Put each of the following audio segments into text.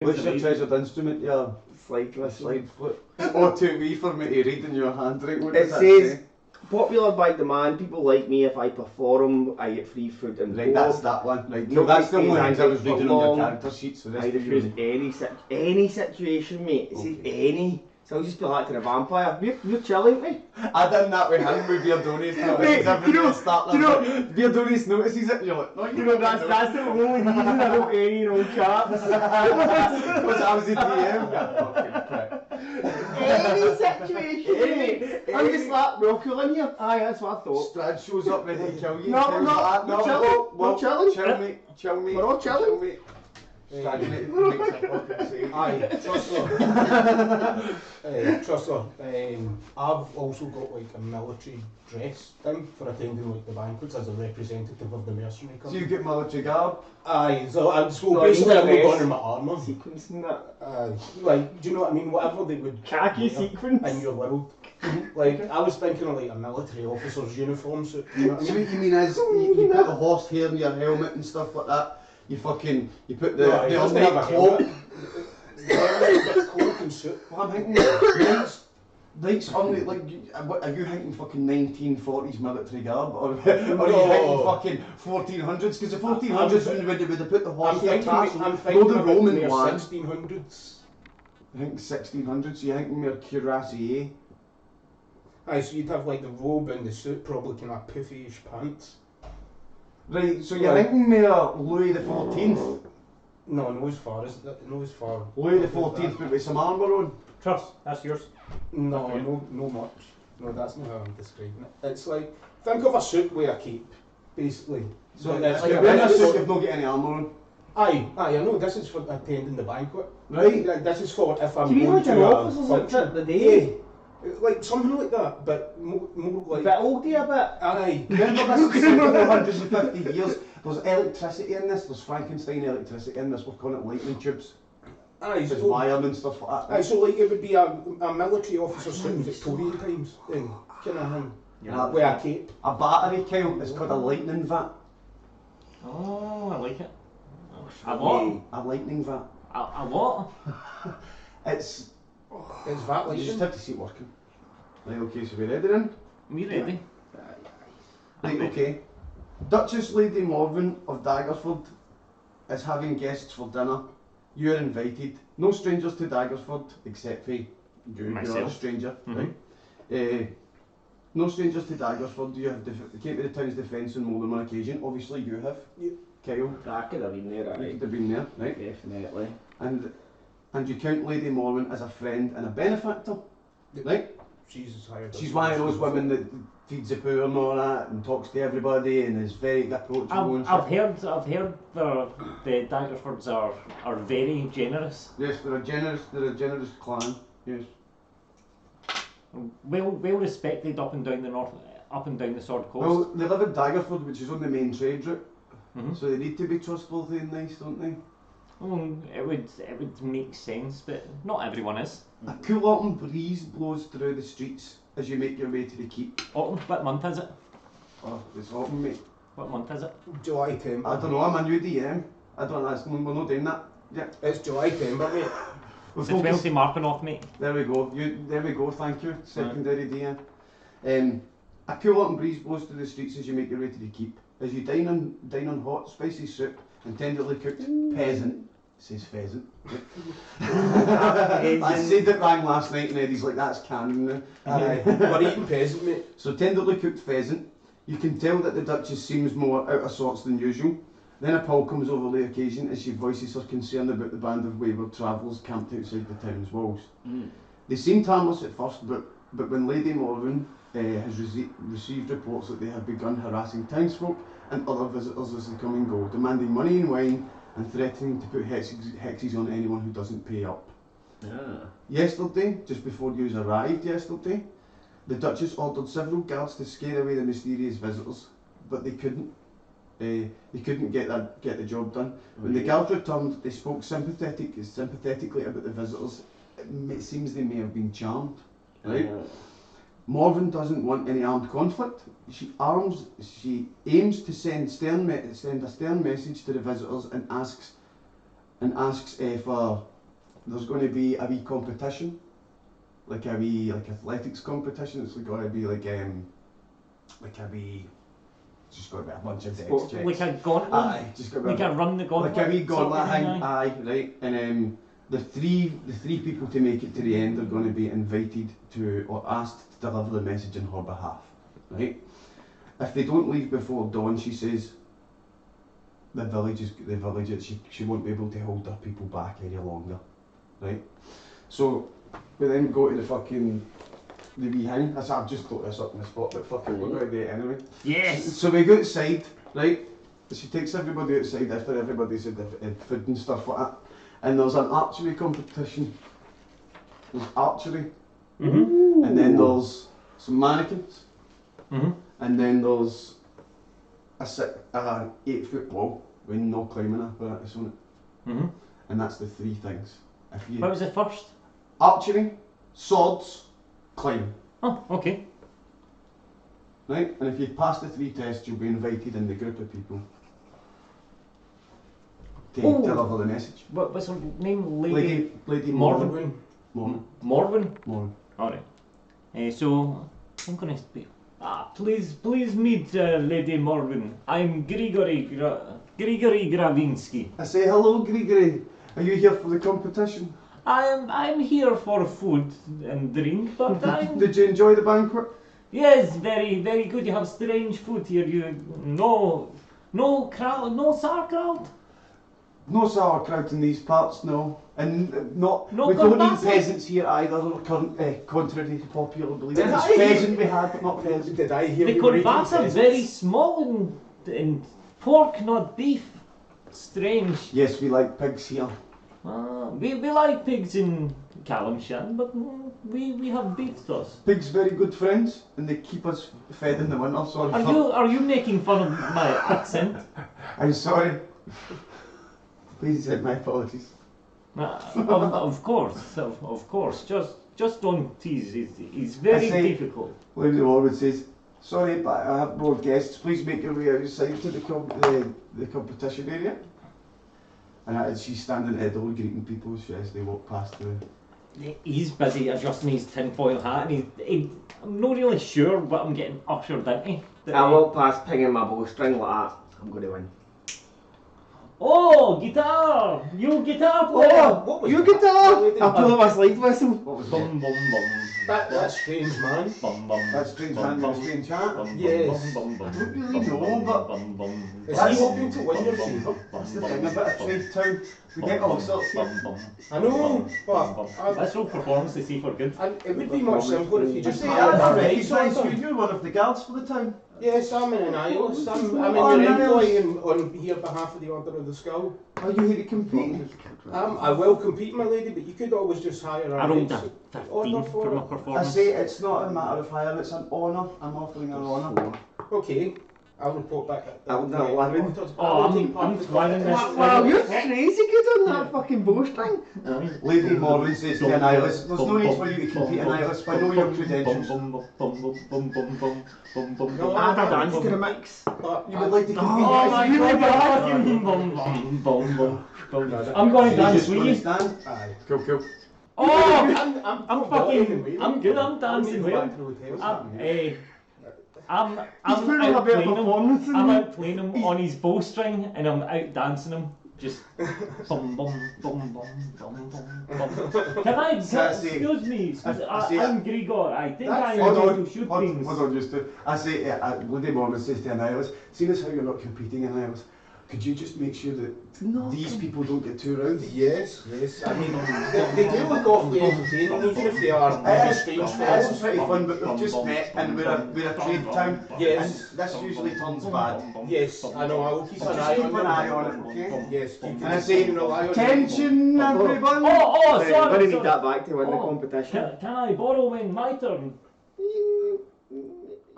What's your treasured instrument? Your Slide flute. Or too wee for me to read in your handwriting. What It does that says, say? popular by demand, people like me, if I perform, I get free food and Right, board. that's that one. Right, No, so that's the it only says things I was I reading on your long, character sheets. So I this is refuse you. any situation, mate. It says Okay. any. So I'll just be like to the vampire. You're chilling me. I done that with him with Beardonis. Mate, Beardonis notices it and you're like, no, You know, that's the only reason I don't any caps. Because I was the DM. Any situation, mate. I'm just like, we're all cool in here. Aye, that's what I thought. Strad shows up ready to kill you. No, tells no, like, we're chilling. We're chilling. Chill, mate. We're all chilling. Chill, mate. Strad makes a fucking save. Aye, Trussler, I've also got like a military dress thing for attending like the banquets as a representative of the mercenary So company. you get military garb? Aye, so I'm so No, basically you I'm need a not vest. going in my armour. Sequence and that. Like, do you know what I mean? Whatever they would Khaki wear sequence. in your world. Like, I was thinking of like a military officer's uniform suit. You know what I So mean? what you mean is, you put the horse hair in your helmet and stuff like that. You put the doesn't have a cloak. It's cloak and suit. Well, I'm thinking, knights only, like, are you thinking fucking 1940s military garb? Or are you thinking fucking 1400s? Because the 1400s when they would have put the horse hair tassel, I'm no thinking the Roman about one. 1600s. I think 1600s, you think more cuirassier? Aye, so you'd have like the robe and the suit, probably kind of puffy-ish pants. Right, so you're thinking more Louis the 14th? No, no as far as that. No as far. Louis the 14th, but with some armour on? Truss, that's yours. No much. No, that's not how I'm describing it. It's like, think of a suit with a cape, basically. So But it's like like wearing a suit, you've not got any armour on. Aye, I know this is for attending the banquet. Right. Like, this is for if I'm Do you mean going like to an a officer's outfit function. the day? Like something like that, but more like. Bit oldie a bit. Aye. Remember this is 450 years. There's electricity in this, there's Frankenstein electricity in this, we're calling it lightning tubes. Aye, There's so, wiring and stuff like that. aye, so like it would be a military officer suit in Victorian times, then kind of thing. Yeah. With a cape. A battery, Kyle, it's called a lightning vat. Oh, I like it. A what? A lightning vat. A what? It's, It's that you like just have to see it working. Right, okay, so we're ready then? Me ready? Right, okay. Duchess Lady Morven of Daggerford is having guests for dinner. You're invited. No strangers to Daggerford except for you. You're a Myself. stranger, Mhm. right? No strangers to Daggerford. You have came to the town's defence on more than one occasion. Obviously, you have. Yep. Kyle, I could have been there, you right? could have been there, right? Definitely. And you count Lady Morven as a friend and a benefactor, Yep. right? She's hired. She's one of those women that feeds the poor and all that, and talks to everybody, and is very approachable and I've shit. heard the Daggerfords are very generous. Yes, they're a generous clan. Yes. Well respected up and down the Sword Coast. Well, they live in Daggerford, which is on the main trade route, Mhm. so they need to be trustworthy and nice, don't they? It would make sense, but not everyone is. A cool autumn breeze blows through the streets as you make your way to the keep. Autumn, what month is it? Oh, it's autumn, mate. What month is it? July 10th. I don't know, I'm a new DM. I don't know, we're not doing that. Yeah. It's July 10th, mate. We're It's focused- Wednesday marking off, mate. There we go. There we go. Thank you. Secondary DM. A cool autumn breeze blows through the streets as you make your way to the keep. As you dine on hot, spicy soup and tenderly cooked peasant. It says pheasant. I said it wrong last night, and Eddie's like, "That's canon now." Aye. We're eating peasant, mate. So tenderly cooked pheasant. You can tell that the Duchess seems more out of sorts than usual. Then a pall comes over the occasion as she voices her concern about the band of wayward travellers camped outside the town's walls. They seemed harmless at first, but when Lady Morven has received reports that they have begun harassing townsfolk and other visitors as they come and go, demanding money and wine and threatening to put hexes on anyone who doesn't pay up. Yesterday, just before you arrived yesterday, the Duchess ordered several guards to scare away the mysterious visitors, but they couldn't. They couldn't get the job done. When the guards returned, they spoke sympathetically about the visitors. It seems they may have been charmed, right? Morven doesn't want any armed conflict. She aims to send a stern message to the visitors and asks and asks if there's going to be a wee competition, like a wee athletics competition. It's going to be like a wee. It's just got to be a bunch of dex checks. Like a gauntlet? Aye, just got to be Like a run the gauntlet? like a wee sort of gauntlet thing, thing. Aye, right. And the three people to make it to the end are going to be invited to or asked to deliver the message on her behalf. Right. If they don't leave before dawn, she says, the village, she won't be able to hold her people back any longer. Right? So, we then go to the wee thing. I've just got this up in the spot, but fucking we're going to do it anyway. Yes! So we go outside, right? She takes everybody outside after everybody's had food and stuff like that. And there's an archery competition. There's archery. Mm-hmm. And then there's some mannequins. Mm-hmm. And then there's a 8-foot wall with no climbing apparatus on it. Mm-hmm. And that's the three things. If you What was it first? archery, swords, climbing. Oh, okay. Right? And if you pass the three tests, you'll be invited in the group of people to deliver the message. What's her name? Lady Morven. Morven. Morven? Morven. Alright. So, I'm going to speak. Please meet Lady Morven. I'm Grigory Grizinski. I say hello, Grigory. Are you here for the competition? I'm here for food and drink, but I'm... Did you enjoy the banquet? Yes, very, very good. You have strange food here. No sauerkraut. No sauerkraut in these parts, no. And we don't kielbasa? need peasants here either, contrary to popular belief. Did It's I hear- pheasant we had, but not pheasant. Did I hear The we were eating kielbasa pheasants? very small and pork, not beef. Strange. Yes, we like pigs here. We like pigs in Callumshan, but we have beef sauce. Pigs very good friends, and they keep us fed in the winter. Sorry. Are you making fun of my accent? I'm sorry. Please accept my apologies. Of course. Just don't tease. It's very difficult. Lady Morwood says, sorry, but I have more guests. Please make your way outside to the competition area. And she's standing at the door greeting people as they walk past the... He's busy adjusting his tinfoil hat, and I'm not really sure what I'm getting ushered into. I walk past pinging my bowstring like that. I'm going to win. Oh, guitar! You guitar player! Oh, What was you that? guitar! Lady- I'll pull out my slide whistle. What was Bum that? bum bum. That's strange, man. Bum bum. That's strange man with a strange hat. Yes. I don't really know, but Is he hoping to win your favour? that's the thing about a trade town. We get all sorts here. I know, but Let's roll performance to see if we're good. it would be much simpler if you just See, hired a I right recognise sort you. of. You're one of the guards for the town. Yes, I'm an Eniolis. I'm Oh, in your Eniolis. employ on here behalf of the Order of the Skull. Are you here to compete? I will compete, my lady, but you could always just hire a I rolled a right 15 order for my it. I performance. say it's not a matter of hire, it's an honour. I'm offering an honour. Okay, I'll report back at I'll do 11. Oh, I'm flying this. Wow, you're crazy good on that fucking bowstring. Lady Morven says to Eniolis, there's no need for you to compete, Eniolis, but I know your credentials. Add a dance to the mix. You would like to compete? Oh my You would god, like fucking bum bum bum. I'm going to to dance just with gonna you. stand? Aye. Cool. Oh! I'm I'm good, I'm dancing well. I'm He's putting on a better outplaying him. performance than I'm you. outplaying him on his bowstring, and I'm out dancing him. Just bum bum bum bum bum bum bum. Excuse me, I'm Grigor. I think I'm going to shoot things. Hold on, just I say, Lady Morven says to Eniolis, seeing as how you're not competing, Eniolis, could you just make sure that these people don't get too round? Yes. I mean, they do look awfully entertaining, even if they are strange It's fellows. pretty fun, but we've just met and we're a trade town, Yes. and this usually turns bad. Yes, I know. I will keep an Just eye keep on an eye them. on it, okay? Yes, you And I can say, rely on attention everyone! Oh, I'm sorry. going to need sorry. that back to win the Oh, competition. Can I borrow in my turn?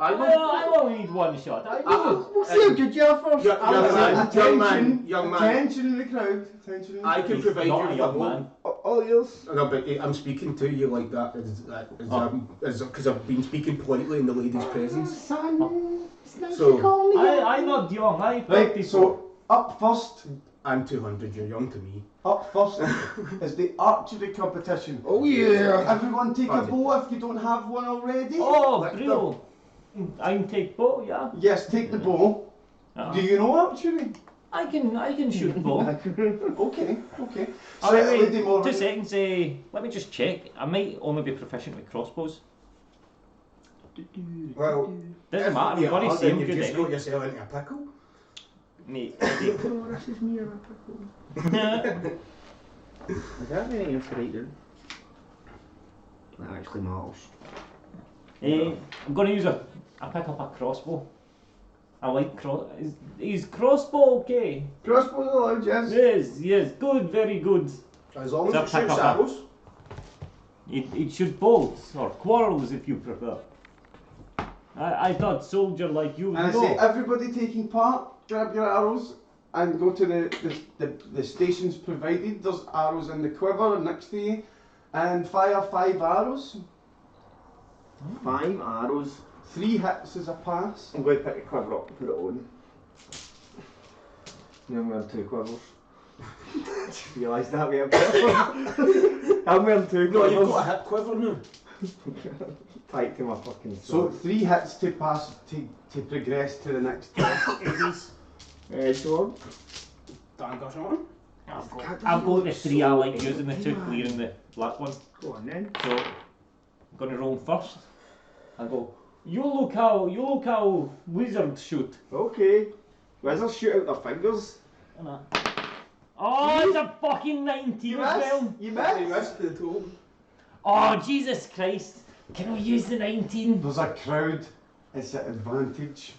I I only need one shot. I do. We'll see how good you are first. Young man. Attention in the crowd. Attention in the I crowd. can He's provide not you a with young a man. All yours. No, but I'm speaking to you like that because I've been speaking politely in the lady's presence. Son, it's nice So, to call me. I'm not young. I Right, practice. so up first I'm 200, you're young to me. Up first is the archery competition. Oh yeah! Everyone take a bow if you don't have one already. Oh, Like bro. I can take bow, yeah. Yes, take the bow. Do you know archery? I can shoot bow. Okay. Oh, So, wait, Lady Morgan. 2 seconds. Let me just check. I might only be proficient with crossbows. Well, Doesn't matter. We've already seen you've good just anyway. got yourself into a pickle. Mate, This is me or a pickle. Is that anything else to write down? That actually matters. I'm going to use I pick up a crossbow. I like is crossbow okay? Crossbows allowed, yes. Yes, good, very good. As long So as it pick shoots up a- arrows. It should bolts or quarrels if you prefer. I thought soldier like you. And I say, everybody taking part, grab your arrows and go to the stations provided. There's arrows in the quiver next to you, and fire 5 arrows. 5 arrows. 3 hits is a pass. I'm going to pick a quiver up and put it on. Now I'm wearing 2 quivers. Just realised that way. I'm wearing 2 No, quivers. you've got a hit quiver now. Tight to my fucking So sword. 3 hits to pass to progress to the next test. Sword. Dagger shot. I've got the 3 I like using, the 2 clearing the black one. Go on then. So I'm gonna roll first. I go. You look how wizards shoot. Okay. Wizards shoot out their fingers. Oh, it's a fucking 19 as well. You He missed. missed the toe. Oh, Jesus Christ. Can we use the 19? There's a crowd. It's at advantage.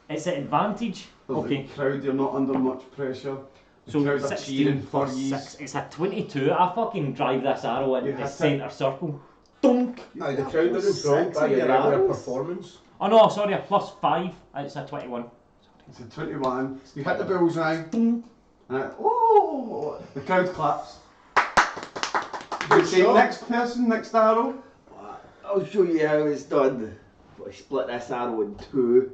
It's at advantage. There's Okay. a crowd. You're not under much pressure. The So crowd are 16 cheering for plus you. 6. It's a 22. I fucking drive this arrow into You the hit it. centre circle. Dunk. Aye, the crowd doesn't Six drop by in your your regular arrows. performance. Oh no, sorry, a plus 5. It's a 21. It's a 21. You hit the bullseye. Dunk. Oh! The crowd claps. You say shot. next person, next arrow. I'll show you how it's done. I split this arrow in 2.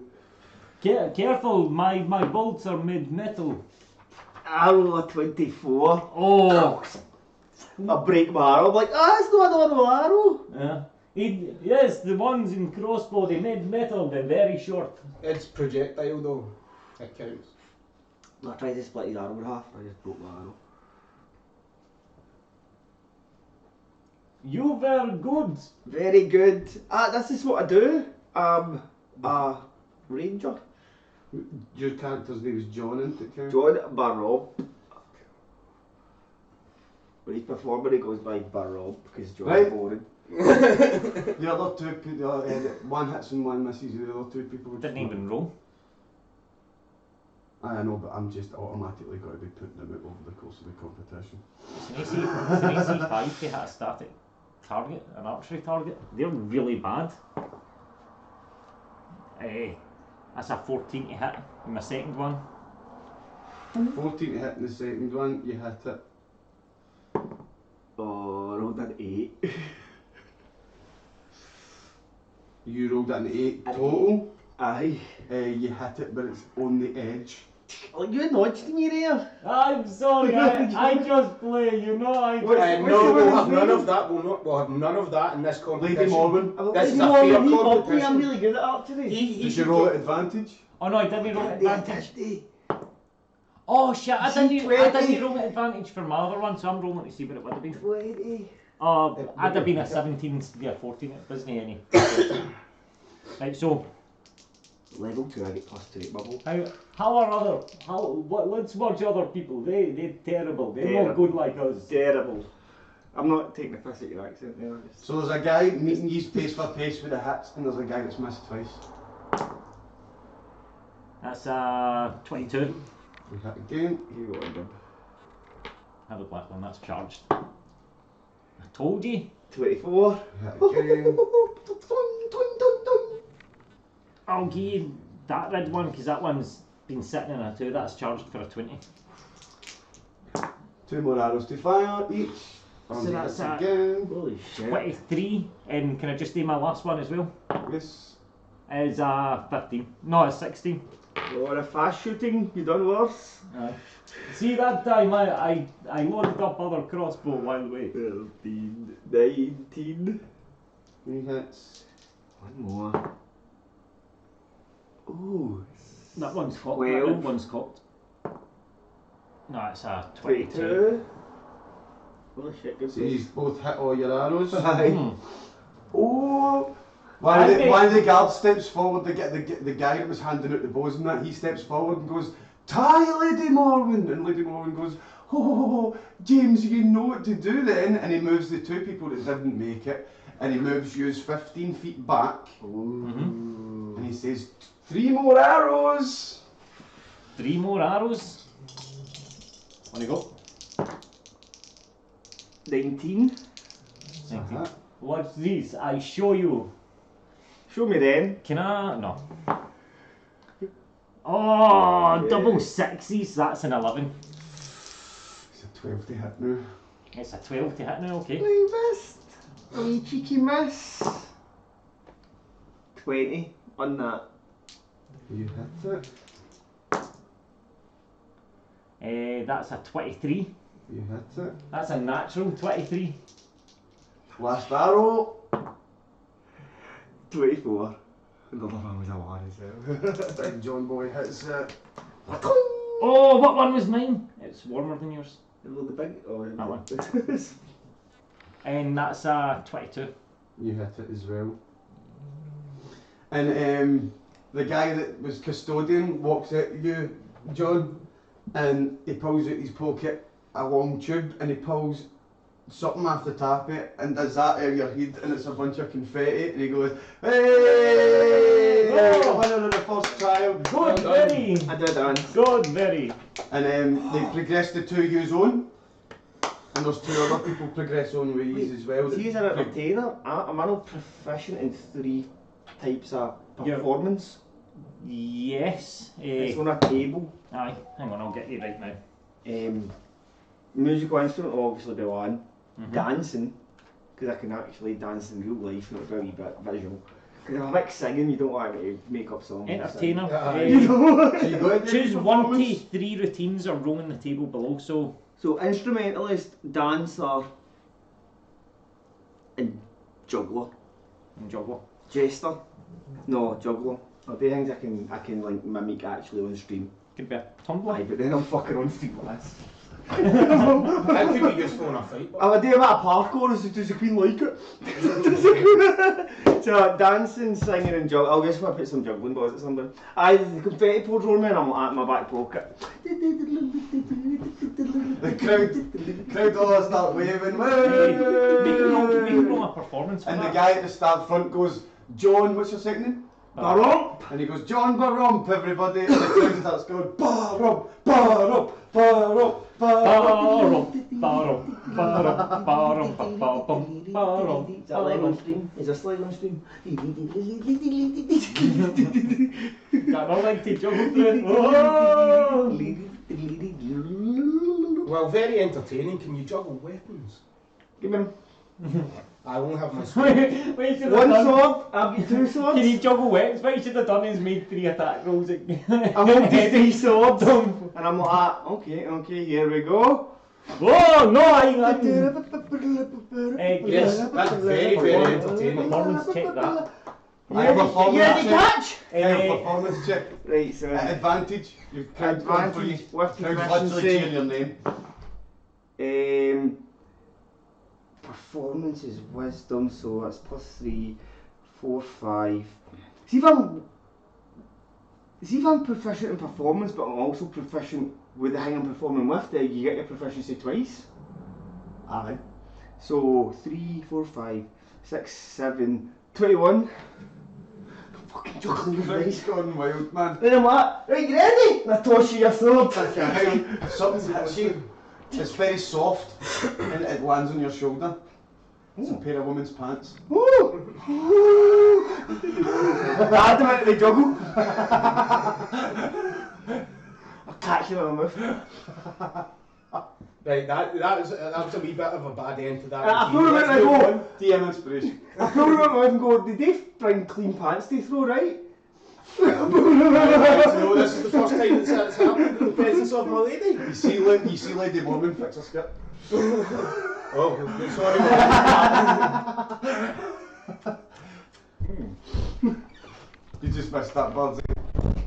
Careful, my bolts are made metal. Arrow of 24. Oh! I break my arrow. I'm like, it's not a normal arrow. Yeah. Yes, the ones in crossbow, they made metal, they're very short. It's projectile though. It counts. I tried to split his arrow in half. I just broke my arrow. You were good. Very good. This is what I do. A ranger. Your character's name is John, isn't it, Karen? John Baromp. When he's performing, he goes by Baromp because John's Right. boring. The other 2 people, one hits and one misses. The other 2 people would Didn't even roll. I know, but I'm just automatically going to be putting them out over the course of the competition. It's an AC 5 to hit a static target, an archery target. They're really bad. That's a 14 to hit in my second one. 14 to hit in the second one, you hit it. Oh, I rolled an 8. You rolled an 8 total. Aye. You hit it, but it's on the edge. Oh, you nudged me there. I'm sorry, I just play, you know I What's- just... what's No, the we'll woman's have none name? of that. We'll have none of that in this competition. Lady Morgan, This is a fair I'm competition. really good at archery. did you roll at advantage? Oh no, I didn't roll at advantage. Oh shit, I didn't roll at advantage for my other one, so I'm rolling to see what it would have been. 20. I'd have been a 17 instead of a 14, it doesn't any. Right, so, Level 2, I get plus 2 at bubble. let's watch other people, they're terrible, they're not Terrible. good like us. Terrible. I'm not taking the piss at your accent there. Just... So there's a guy meeting you face for face with the hits, and there's a guy that's missed twice. That's 22. We hit again. You got him. Have a black one, that's charged. I told you. 24. We hit again. I'll give you that red one, because that one's been sitting in a 2, that's charged for a 20. 2 more arrows to fire each. So And that's hits a- again. Holy shit. 23, and can I just do my last one as well? Yes. Is 15. No, it's 16. Or a fast shooting, you done worse. See, that time I loaded up other crossbow while we. 13, 19. 3 hits. One more. Ooh. That one's cocked. 12. That one's cocked. No, it's a 22. 22. Holy shit, good So you both hit all your arrows. Aye. Oh! I think- One of the guards steps forward, the guy that was handing out the bows and that, he steps forward and goes, "Tie Lady Morwen!" And Lady Morwen goes, "Oh, James, you know what to do then." And he moves the 2 people that didn't make it, and he moves you 15 feet back, and he says, 3 more arrows! 3 more arrows. On you go. 19. 19. What's this? I show you. Show me then. Can I? No. Oh, double sixes. That's an 11. It's a 12 to hit now. It's a 12 to hit now. Okay. We missed. A wee cheeky miss. 20 on that. You hit it. That's a 23. You hit it. That's a natural 23. Last arrow. 24. Another one was a 1 as well. Big John Boy hits it. Oh, what one was mine? It's warmer than yours. The big. Oh, That one. one. And that's a 22. You hit it as well. And the guy that was custodian walks at you, John, and he pulls out his pocket a long tube and he pulls something off the top of it and does that out of your head and it's a bunch of confetti and he goes, "Hey! Oh. Winner of the first trial." Good, very. I did dance. Good, very. And they progress the 2 years on. And there's 2 other people progress on with these as well. See, as an entertainer, I'm not proficient in 3 types of Yeah. performance. Yes. It's on a table. Aye, hang on, I'll get you right now. Musical instrument will obviously be one. Mhm. Dancing, because I can actually dance in real life, not very visual. Because if I like singing, you don't want me to make up songs. Entertainer. Aye. So you got to Choose do 1 to performance. 3 routines or roaming the table below. So, So instrumentalist, dancer, and juggler. and juggler. Jester. No, juggler. Are they things I can like mimic actually on stream? Could be a tumbler. Aye, but then I'm fucking on stream lads. That could be useful in a fight. I'm a do a bit of parkour, does the Queen like it? Does the Queen... So dancing, singing and juggling. I'll just put some juggling balls at something. Aye, the confetti pours on me and I'm like in my back pocket. The crowd all start waving. We can roll a performance for And the that. guy at the start front goes, "John, what's your second name?" Baromp! And he goes, "John Baromp," everybody. And the crowd starts going, "Baromp, Baromp, Baromp, Baromp." Is that live on stream? Is this live on stream? Got no leg to juggle through. Oh! Well, very entertaining. Can you juggle weapons? Give me I only have my sword. What you should have one done- sword, I've got 2 swords. Can you juggle weapons? What you should have done is made 3 attack rolls. I'm on to 3 swords. And I'm like, okay, here we go. Oh no! Yes, that's very, very entertaining. Performance check that. Aye, performance Yeah, the check. catch! Aye, performance check. Right, so At advantage. You've crowd going for you. advantage with Crowd's literally cheering your proficiency. name. Performance is wisdom, so that's +3, 4, 5. See if I'm proficient in performance, but I'm also proficient with the thing I'm performing with, then you get your proficiency twice. Aye. So 3, 4, 5, 6, 7, 21. I'm fucking juggling Crowd's dice. gone wild, man. Then I'm like, right, you ready? And I toss you your sword. Something hits you. It's very soft and it lands on your shoulder. It's a pair of women's pants. Dad, I'm they juggle. I'll catch you in my mouth. Right, that was a wee bit of a bad end to that. I routine. threw him Let's in and I move go, DM inspiration. I threw him in my mouth and go, did they bring clean pants to throw, right? No, this is the first time that's happened in the presence of my lady. You see Lady Woman fix her skirt. Oh, sorry. You just missed that, Bardsy.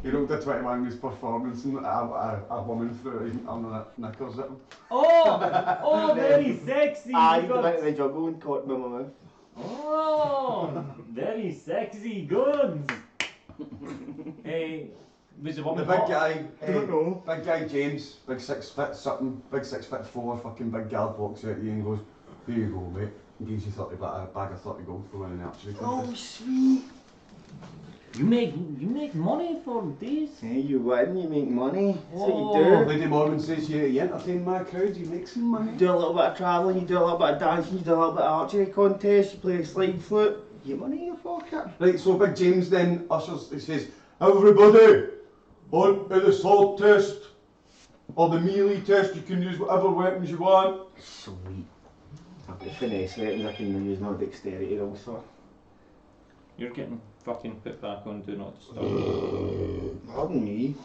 He wrote a 21 minutes performance and a woman threw her knickers at him. Oh, very sexy. I You did got- the juggle and caught me in my mouth. Oh, very sexy. Good. Hey, was the The woman big hot? guy, Don't know. big guy James, big 6 foot something, big 6'4", fucking big guard walks out at you and goes, "Here you go, mate," and gives you a bag of 30 gold for winning the archery contest. Sweet. You make money for this? Hey, you win, you make money. That's what Oh. you do. Lady Morgan says you entertain my crowd, you make some money. You do a little bit of travelling, you do a little bit of dancing, you do a little bit of archery contest, you play a slide flute, you get money in your pocket. Right, so Big James then ushers, he says, "Everybody, on to the sword test, or the melee test, you can use whatever weapons you want." Sweet. I've got finesse weapons I can use my dexterity rolls for. You're getting fucking put back on Do Not Disturb. Pardon me.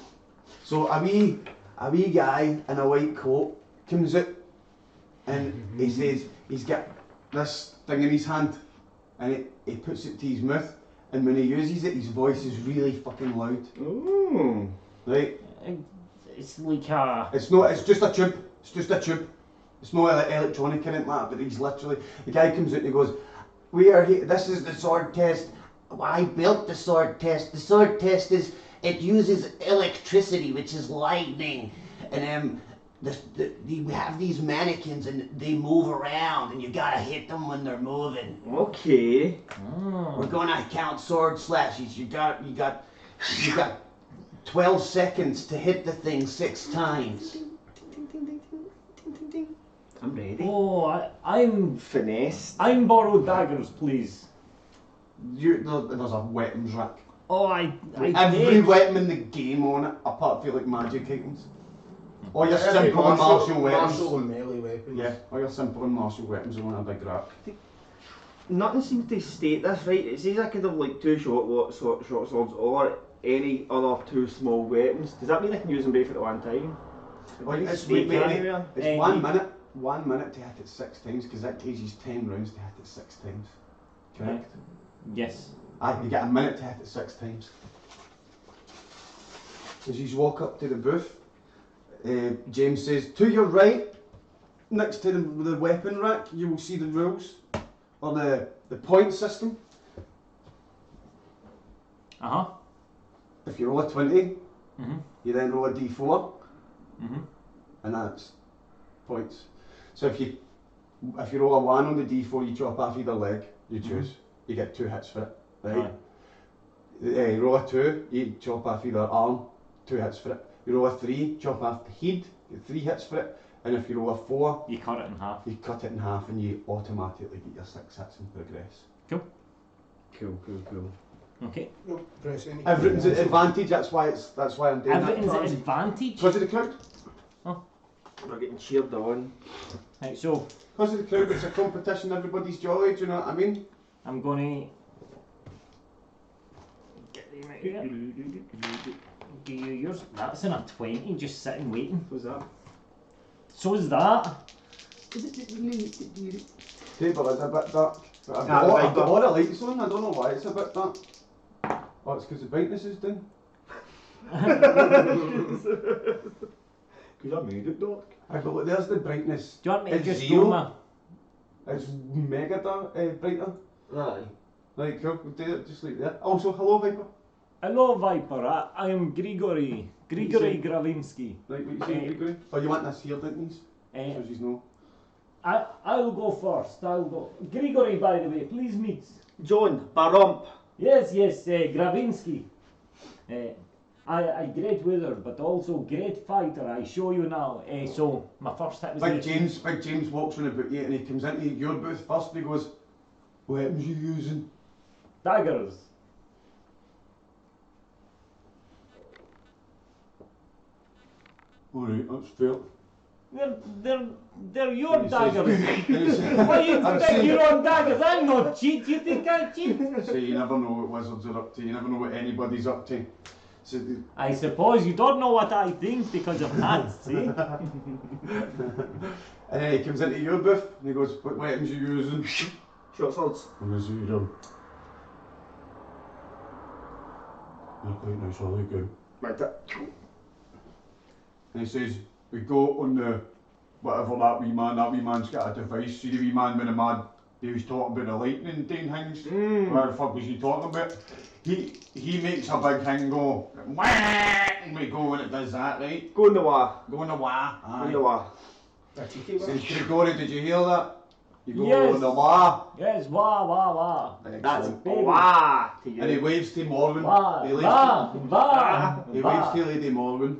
So a wee guy in a white coat comes out and he says he's got this thing in his hand and he puts it to his mouth, and when he uses it his voice is really fucking loud. Ooh. Right? It's like a... It's just a tube. It's just a tube. It's not electronic or anything like that, but he's literally, the guy comes out and he goes, "We are here, this is the sword test. I built the sword test. The sword test it uses electricity, which is lightning. And we have these mannequins and they move around and you gotta hit them when they're moving. Okay. We're gonna count sword slashes. You got 12 seconds to hit the thing 6 times. I'm ready. Oh, I'm Finesse. borrowed daggers, please. There's a weapons rack. Oh, I Every make- weapon in the game on it, apart from like magic items. Or your Every simple and martial weapons. Martial and melee weapons. Yeah, or your simple and martial weapons are on a big rack. Nothing seems to state this right. It says I could have like 2 short swords or any other 2 small weapons. Does that mean I can use them both at one time? Well, Does it it's state that wait, anywhere? it's 1 minute. 1 minute to hit it 6 times, because that takes you 10 rounds to hit it 6 times. Correct? Yes. Aye, you get a minute to hit it 6 times. As you walk up to the booth, James says, "To your right, next to the weapon rack, you will see the rules, or the point system. Uh-huh. If you roll a 20, Mm-hmm. you then roll a d4, Mm-hmm. and that's points. So if you roll a 1 on the d4, you chop off either leg, you choose. You get 2 hits for it, right? You roll a 2, you chop off either arm, 2 hits for it. You roll a 3, chop off the head, get 3 hits for it. And if you roll a 4, You cut it in half. you cut it in half and you automatically get your 6 hits and progress. Cool. Okay. No, press any. Everything's at advantage, that's why I'm doing Everything's that. at advantage. Because of the crowd. We're getting cheered on. Right, so Because of the crowd, it's a competition, everybody's jolly, do you know what I mean? I'm gonna get them out here. Do you yours? That's in a 20, just sitting waiting. What's that? So is that. Table is a bit dark. But I've Ah, got right, a lot of lights on, I don't know why it's a bit dark. Oh, it's because the brightness is down. Because I made it dark. Aye, but look, there's the brightness. Do you want me to It's just zero. go my. It's mega dark, brighter. Aye. Right, cool, we'll do it just like that. Also, hello Viper. Hello, Viper. I am Grigory. Grigory Grizinski. Right, what you saying, Gigory? Oh, you want this here, didn't you? Eh, So she's no. I'll go first. I'll go. Grigory, by the way, please meet. John, Baromp. Yes, Gravinsky. I great wizard, but also great fighter. I show you now. So my first hit was Big 18. James walks round about you and he comes into your booth first and he goes, "What weapons you using?" Daggers. Alright, that's fair. They're your He says- daggers. he says- Why you I'm think saying- your own daggers? I'm not cheat. You think I cheat? So you never know what wizards are up to, you never know what anybody's up to. So I suppose you don't know what I think because of hats, see? and then he comes into your booth and he goes, what weapons are you using? Short swords. I'm using them. They're quite nice, really good. Right, And he says, we go on the whatever that wee man's got a device. See the wee man with the mad, he was talking about the lightning doing things. Where the fuck was he talking about? He makes a big thing go, wah, and we go when it does that, right? Go in the wah. Go in the wah. Go in the wah. A cheeky one. Says, Gigory, did you hear that? You go Yes. in the wah. Yes, wah, wah, wah. That's Excellent. baby. Wah. To And he you. waves to Morwen. Wah, He waves wah, to- wah, He waves wah. to Lady Morwen,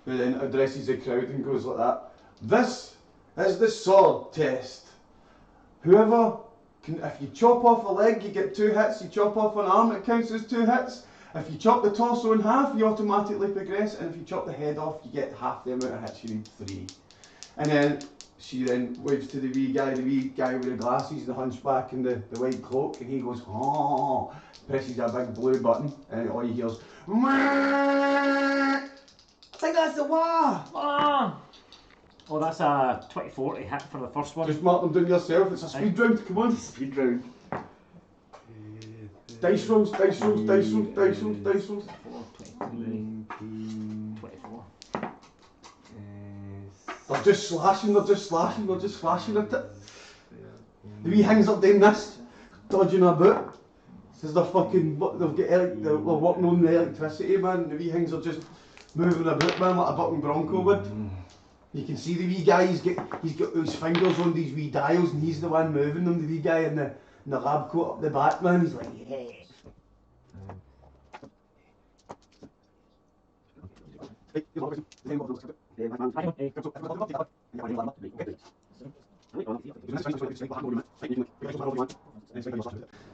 who then addresses the crowd and goes like that. This is the sword test. Whoever can, if you chop off a leg, you get 2 hits. You chop off an arm, it counts as 2 hits. If you chop the torso in half, you automatically progress. And if you chop the head off, you get half the amount of hits. You need 3. And then she then waves to the wee guy with the glasses, the hunchback and the white cloak, and he goes, oh, presses a big blue button, and all you hear is, I think that's the wah. Ah. Oh, that's a 24 to hit for the first one. Just mark them down yourself, it's a speed round, come on. Speed round. Dice rolls, dice rolls, dice rolls, dice rolls, dice rolls. 24. They're just slashing at it. The wee things are doing this, dodging about. Because they're fucking, they're working on the electricity, man. The wee things are just moving about, man, like a bucking bronco would. You can see the wee guy, he's got his fingers on these wee dials and he's the one moving them, the wee guy in the lab coat up the back, man. He's like, yeah.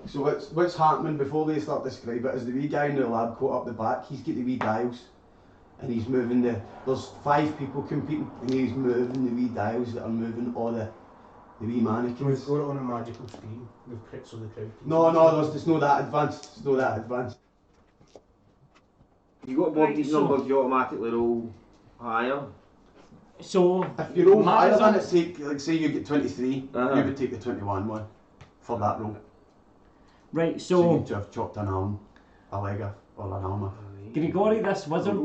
So what's happening before they start describing it is the wee guy in the lab coat up the back, he's got the wee dials and he's moving there's 5 people competing and he's moving the wee dials that are moving all the wee mannequins. We've got it on a magical screen with crits of the crowd. No, there's no that advanced. It's no that advanced. You got above Right, these so- numbers, you automatically roll higher. So, If you roll higher than it, Madison- take, like say you get 23, Uh-huh. you would take the 21 one for that roll. Right, So so you'd have chopped an arm, a leg or an arm off. Grigory, this wizard,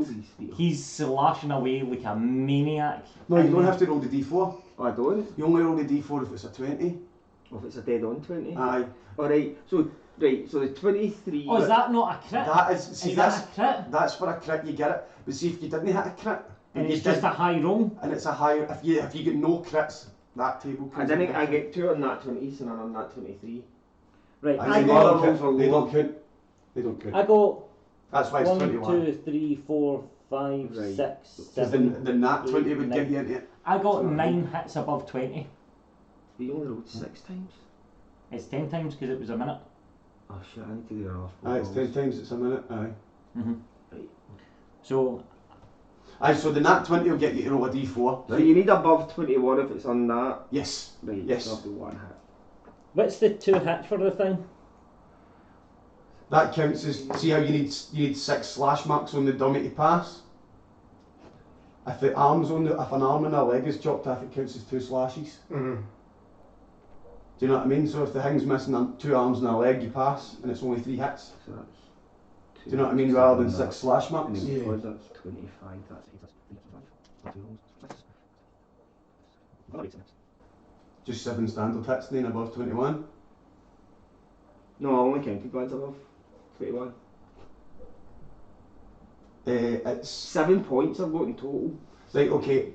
he's slashing away like a maniac. No, you don't have to roll the d4. Oh, I don't? You only roll the d4 if it's a 20. Or if it's a dead on 20? Aye. Alright, so the 23... Oh, is that not a crit? That is, see, Is that a crit? that's for a crit, you get it. But see, if you didn't hit a crit, And you it's just a high roll? and it's a higher, if you get no crits, that table I comes didn't. in. I get 2 on that 20s and I'm on that 23. Right, Aye, I they got, don't rolls count. are They low. don't count. They don't count. I got That's why it's 1, 21. 2, 3, 4, 5, Right. 6, Because 7. then that 20 would eight, get nine. you into it. I got 9 hits above 20. We only rolled 6 times? It's 10 times because it was a minute. Oh shit, I need to do the last Aye, it's 10 times, it's a minute, aye. So, Aye, so the nat 20 will get you to roll a d4. So you need above 21 if it's on that. Yes. Right, Yes. so I'll do 1 hit. what's the 2 hits for the thing? That counts as, see how you need 6 slash marks on the dummy to pass? If the arm's on if an arm and a leg is chopped off, it counts as 2 slashes. Mm-hmm. Do you know what I mean? So if the thing's missing 2 arms and a leg, you pass, and it's only 3 hits. So that's... Do you know what I mean? Rather than 6 slash marks. And then Yeah. because that's 25, that's 8, Just 7 standard hits then above 21. No, I only counted ones above 21. It's 7 points I've got in total. right, okay.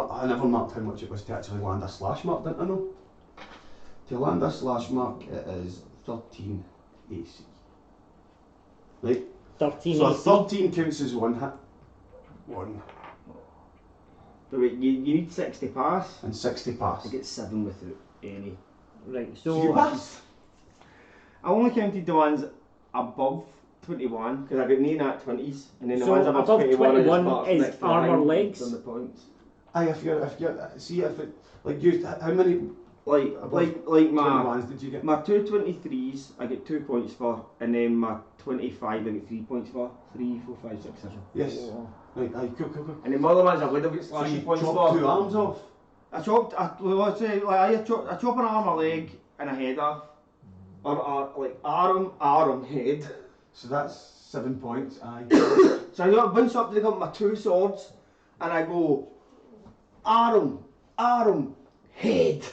I never marked how much it was to actually land a slash mark, didn't I know? To land a slash mark, it is 13 AC. Right? 13 So a AC. 13 counts as 1 hit. 1. So wait, you need 6 to pass. And 60 pass. I get 7 without any. Right, So you so pass? I only counted the ones above 21 because I got 9 at 20s, and then the So ones above above 21 21 I just is next to the armour line legs? on the points. Aye, if you're, see if it, like you, how many Like my 21s did you get? my 223s I get 2 points for, and then my 25 I get 3 points for. 3, 4, 5, 6, 7. Yes. Right, aye, cool. And then my other ones I would have got So slashing you points chopped for. 2 arms off? I chop an arm, a leg, and a head off. Or like arm, head. So that's 7 points, aye. So I got bunch up, they got my 2 swords, and I go arm, head.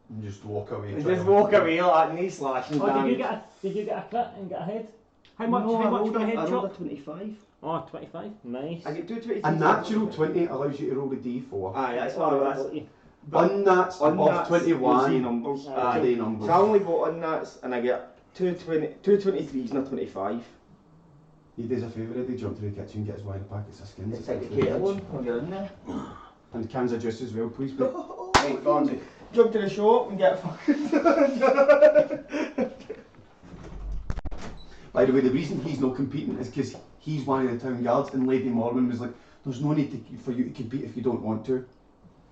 And just walk away. And just walk away like that, knee slashing. Oh, did you get a crit and get a head? How much for a head I rolled a chop? 25. Oh, 25. Nice. I get 225. A natural 20 allows you to roll a d4. Aye, that's what it is. Unnats above 21. numbers. Aye, they numbers. So I only bought unnats and I get 223s, not 25. He does a favour, Eddie, jump to the kitchen and get his wine packets of skins. Let's take the kettle on, I'll get in there. And cans of juice as well, please, mate. Right, Barnesy. Jump to the shop and get fucking. By the way, the reason he's not competing is because he's one of the town guards, and Lady Morgan was like, there's no need for you to compete if you don't want to.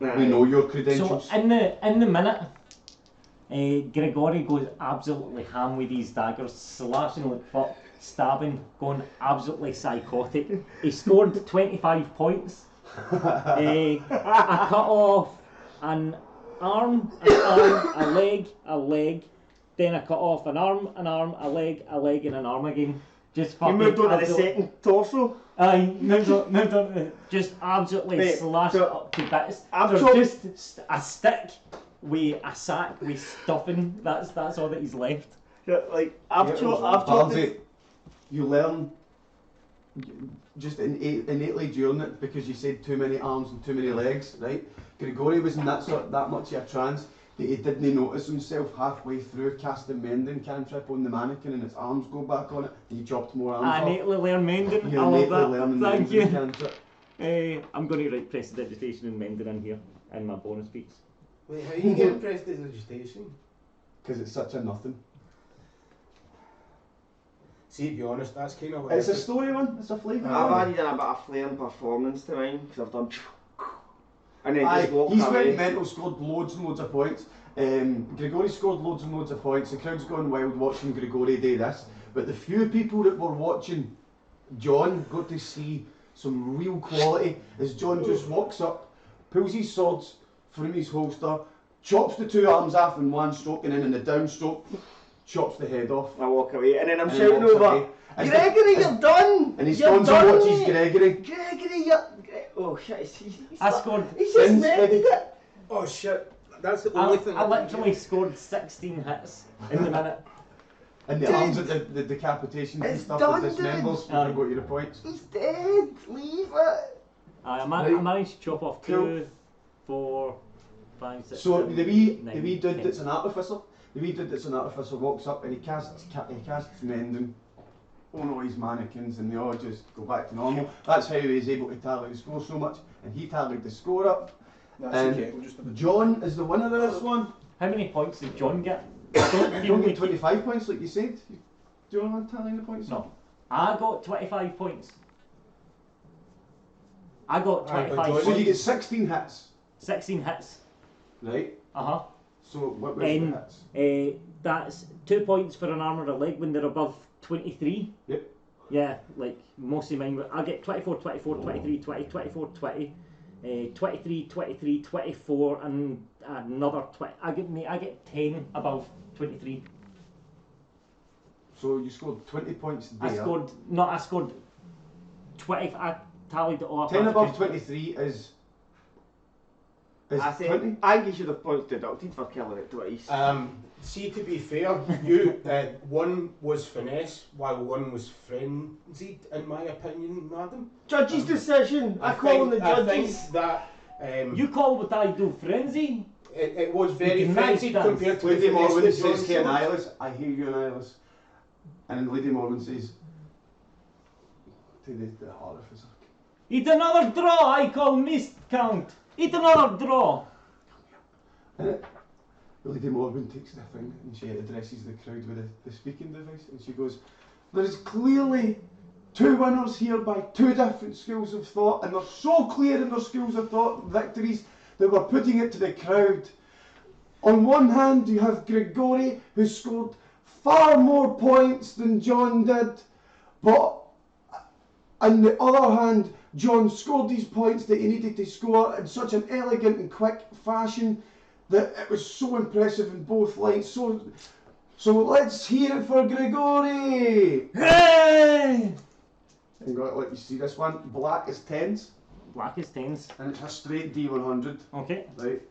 We know your credentials. So in the minute, Grigory goes absolutely ham with these daggers, slashing like fuck, stabbing, going absolutely psychotic. He scored 25 points. I cut off an arm, a leg. Then I cut off an arm, a leg, and an arm again. Just You fucking. moved on to the second torso. Aye, moved on to just absolutely Wait, slashed so up to bits. I've There's chopped- just a stick with a sack with stuffing. That's all that he's left. Yeah, like I've chopped. Barnesy, you learn just innately during it because you said too many arms and too many legs, right? Grigory was in that much of a trance that he didn't notice himself halfway through casting mending cantrip on the mannequin and its arms go back on it and he chopped more arms I off. innately learn mending. You're I love innately learning that. Thank mending you. cantrip. I'm going to write prestidigitation and mending in here in my bonus piece. Wait, how are you getting prestidigitation? Because it's such a nothing. See, to be honest, that's kind of like... It's a story one, it's a flavour I've one. added in a bit of flair and performance to mine because I've done. And then Aye, just walked he's away. went mental, scored loads and loads of points. Grigory scored loads and loads of points. The crowd's gone wild watching Grigory do this. But the few people that were watching John got to see some real quality as John just walks up, pulls his swords from his holster, chops the 2 arms off in one stroke, and then in the down stroke, chops the head off. I walk away, and then I'm And shouting walks over, away. As the- Gregory, as- you're done! And he You're stands done, and watches mate. Gregory. Gregory, you're... Oh shit, he's I scored. He's just Spins, mended Eddie. it! Oh shit, that's the only thing I can literally do. scored 16 hits in the minute. And the Dude, arms at the decapitations and it's stuff done, with dismembers dude. before you got your points. He's dead! Leave it! I managed to chop off 2, 4, 5, 6. So 7, the wee 9, dude 10. that's an artificer, walks up and he casts mending on all his mannequins and they all just go back to normal. That's how he was able to tally the score so much, and he tallied the score up. That's And okay, we'll just... John is the winner of this one. How many points did John get? You don't get 25 points like you said. John on tallying the points? No. I got 25 points. I got Aye, but 25 John- So you get points. 16 hits, 16 hits. right? Uh-huh. So what was the hits? That's 2 points for an arm or a leg when they're above 23. Yep. Yeah, like most of mine. I get 24, 24, 23, 20, 24, 20, 23, 23, 24, and another 20. I get 10 above 23. So you scored 20 points there. I scored 20. I tallied it all up. 10 after above 20. 23 is I 20. think I should have points deducted for killing it twice. See, to be fair, you one was finesse, while one was frenzied, in my opinion, madam. Judge's decision! I call on the I judges! think that You call what I do frenzy? it was very You can frenzied nice dance. compared to Lady the finesse Morgan that says, John "Hey, showed. Eniolis, I hear you, Eniolis." And then Lady Morgan says to the artificer, Eat another draw, I call missed count. Eat another draw. and Lady Morgan takes the thing and she addresses the crowd with the speaking device and she goes, "There is clearly two winners here by two different schools of thought, and they're so clear in their schools of thought victories that we're putting it to the crowd. On one hand, you have Gigory, who scored far more points than John did, but on the other hand, John scored these points that he needed to score in such an elegant and quick fashion that it was so impressive in both lines. So let's hear it for Gigory! Hey! I'm going to let you see this one. Black is 10s, Black is 10s. and it's a straight D100. Okay. Right.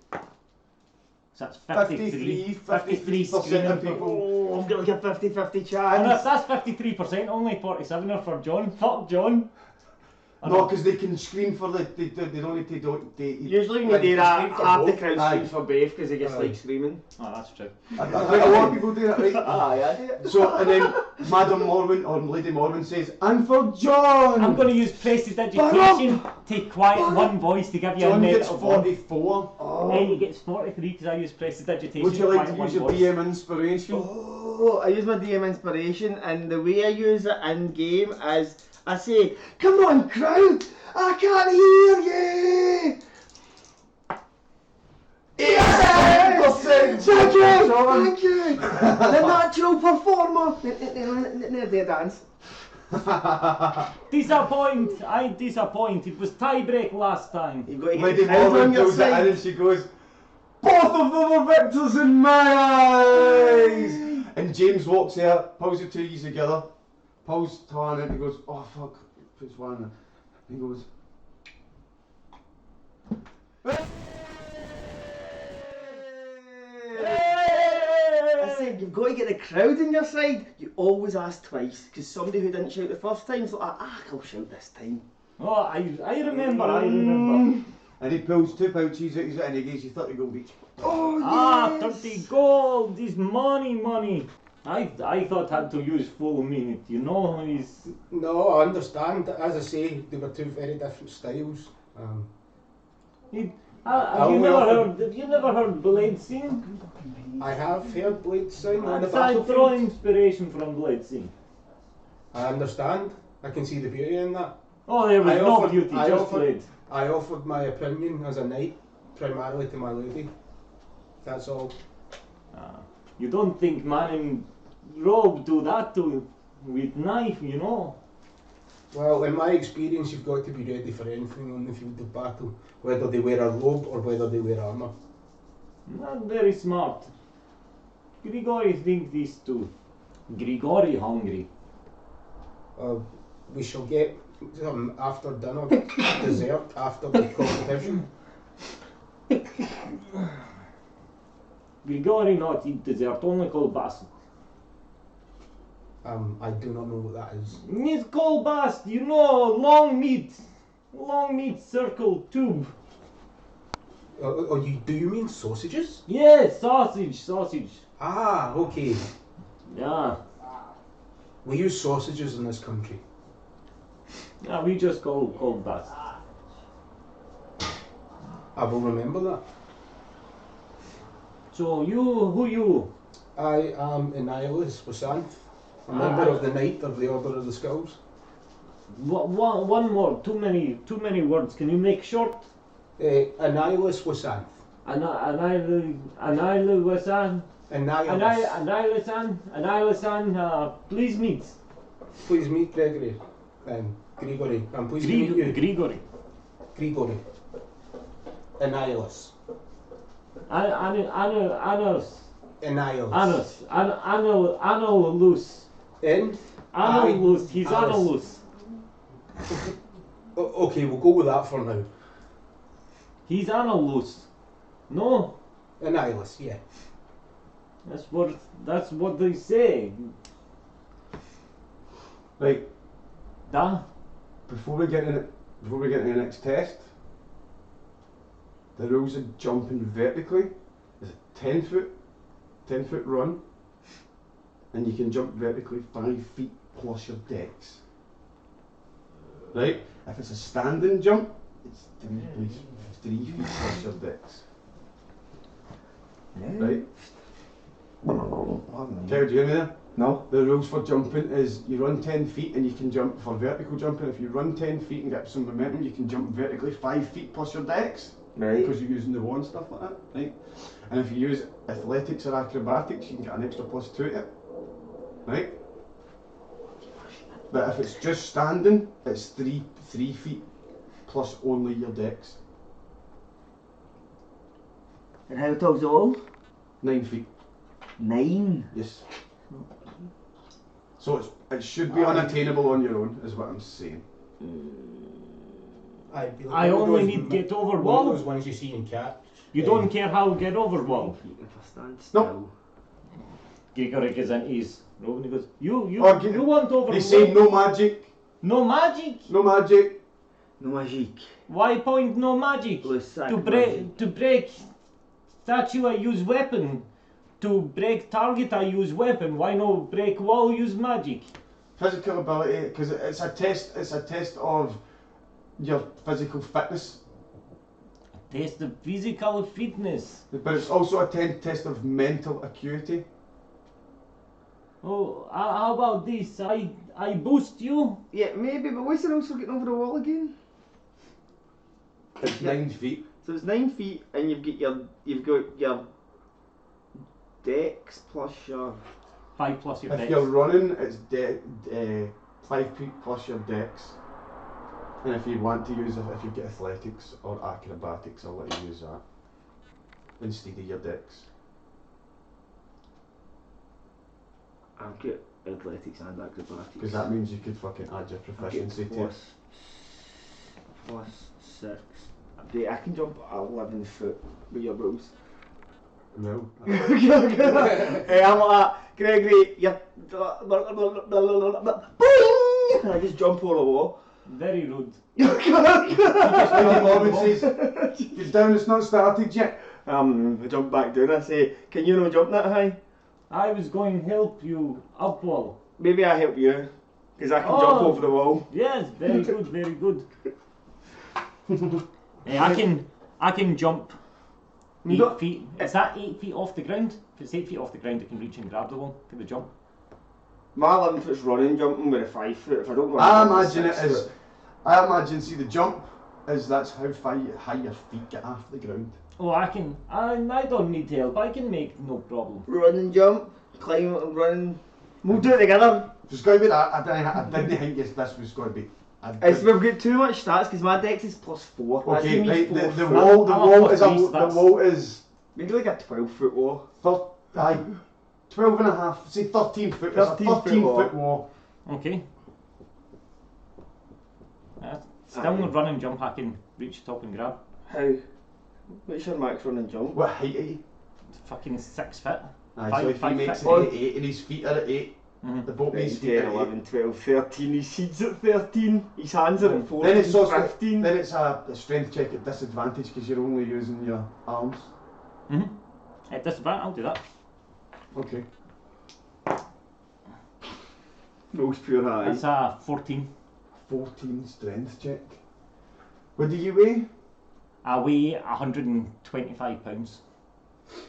So that's 53. 53% of people. Oh, I've got like a 50-50 And if chance. that's 53%, only 47er for John. Fuck John. No, because they can scream for they don't need to do it. Usually when you Like, do that, scream for half the both. crowd Aye. screams for both because they just Aye. like screaming. Oh, that's true. I think a lot of people do that, right? Aye, I do it. So, and then Madam Morwen or Lady Morwen says, and for John! I'm going to use prestidigitation to quiet one voice to give you a John net gets of 1. 44. Hey, he gets 43 because I use prestidigitation Would you like to quiet use one your voice. DM inspiration? Oh, I use my DM inspiration, and the way I use it in game is I say, "Come on, crowd! I can't hear you!" Yes! Thank you! Thank you! The natural performer! Their dance. Disappoint! I disappoint. It was tie-break last time. You've got to get Lady the crowd Morwen on your pulls it in side. and she goes, both of them are victors in my eyes! And James walks here, pulls the two of you together, pulls Tana and he goes, oh fuck, puts one in. He goes, I said, you've got to get the crowd on your side. You always ask twice, because somebody who didn't shout the first time is like, I'll shout this time. Oh, I remember. and he pulls two pouches out his and he gives you 30 gold each. Oh, Ah, yes. 30 gold is money. I thought I had to use full minute, you know, he's... No, I understand. As I say, they were two very different styles. Have you never heard Blade sing? I have heard Blade sing on the I draw battlefield. inspiration from Blade sing. I understand. I can see the beauty in that. Oh, there was I no offered- beauty, I just offered- Blade. I offered my opinion as a knight, primarily to my lady. That's all. You don't think man in robe do that to with knife, you know? Well, in my experience, you've got to be ready for anything on the field of battle, whether they wear a robe or whether they wear armour. Not very smart. Grigory think this too. Grigory hungry. We shall get some after dinner dessert after the competition. Grigory not eat dessert, only kolbasa. I do not know what that is. It's kolbas, you know, long meat circle tube. Do you mean sausages? Yes, sausage. Ah, okay. Yeah, We use sausages in this country. we just call kolbas. I will remember that. So who you? I am Eniolis Wasanthe, a member of the Knight of the Order of the Skulls. One more, too many words. Can you make short? Eniolis Wasanthe. Annihilation, please meet. Please meet Gregory. Grigory. I'm pleased to meet you. Grigory. Grigory. Eniolis. Annus. Eniolis. Annulus. In? Annulus. He's Alice. Annulus. Okay, we'll go with that for now. He's Annulus. No, Eniolis, yeah. that's what they say. Right, Da. before we get to the next test, the rules of jumping vertically is a 10 foot run, and you can jump vertically 5 feet plus your dex. Right? If it's a standing jump, it's 3 feet plus your dex. Right? Okay, do you hear me there? No. The rules for jumping is you run 10 feet and you can jump for vertical jumping. If you run 10 feet and get some momentum, you can jump vertically 5 feet plus your dex. Right. Because you're using the wall and stuff like that, right? And if you use athletics or acrobatics, you can get an extra +2 to it, right? But if it's just standing, it's 3 feet plus only your dex. And how tall's the wall? 9 feet. 9. Yes. So it should be unattainable on your own, is what I'm saying. I'd be like I one of only those need get over one of wall. those ones you see in cats. You don't care how get over wall. If I stand still. Gigory goes into his room and he goes, you want over They say no magic. No magic? No magic. No magic. Why point no magic? To break statue I use weapon. To break target I use weapon. Why no break wall use magic? Physical ability, because it's a test. It's a test of your physical fitness. Test of physical fitness. But it's also a test of mental acuity. Oh, how about this? I boost you. Yeah, maybe, but what's the rules for getting over the wall again? It's 9 feet. So it's 9 feet, and you've got your dex plus your. 5 plus your If dex. you're running, it's 5 feet plus your dex. And if you want to use it, if you get athletics or acrobatics, I'll let you use that instead of your dex. I'll get athletics and acrobatics. Because that means you could fucking add your proficiency to it. Plus 6. I can jump 11 foot with your rules. No. Hey, I'm like that. Gregory, you're. Boing! And I just jump over the wall. Very rude. Lady Bobbin says, "Get down, it's not started yet." I jump back down. I say, "Can you not jump that high?" I was going to help you up wall. Maybe I help you, because I can jump over the wall. Yes, very good, very good. Hey, I can jump 8 feet. Is that 8 feet off the ground? If it's 8 feet off the ground, I can reach and grab the wall for the jump. My 11 foot's running, jumping with a 5 foot. If I don't run, I I'm imagine it 6 is. foot. I imagine, see, the jump is that's how high your feet get off the ground. Oh, I don't need help. I can make no problem. Run and jump, climb and run. We'll do it together. There's going to be that. I didn't think this was going to be. We've got too much stats because my dex is +4. Okay, right. The I'm wall is plus the wall is Maybe like a 12-foot wall. 12 and a half. Say 13 foot. It's a 13 13-foot wall. Okay. Still no run and jump. I can reach the top and grab. How? What's your max run and jump? What height are you? Fucking 6 feet. Aye, so if he makes it feet. at 8 and his feet are at 8, the boat makes his 10, feet at 8. 11, 12, 13. His seat's at 13. His hands are at 14. Then it's also 15. then it's a strength check at disadvantage because you're only using your arms. At disadvantage, I'll do that. Okay. Most pure high. That's a 14. 14 strength check. What do you weigh? I weigh 125 pounds.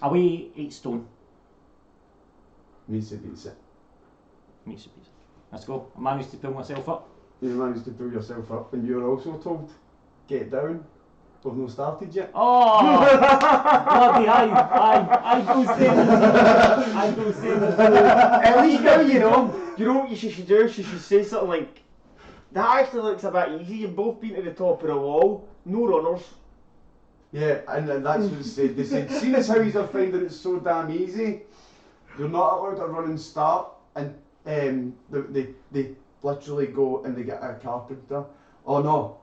I weigh 8 stone. Means it beats it. Meets the piece. Let's go. I managed to pull myself up. You managed to pull yourself up and you're also told, get down. We've not started yet. Oh! Bloody I go same. I go same. At least now you know what you should do? You should say something like, that actually looks a bit easy. You've both been to the top of the wall. No runners. Yeah, and that's what it said. They said, seeing as how you're finding it so damn easy, you're not allowed to run and start, and they literally go and they get a carpenter. Oh no,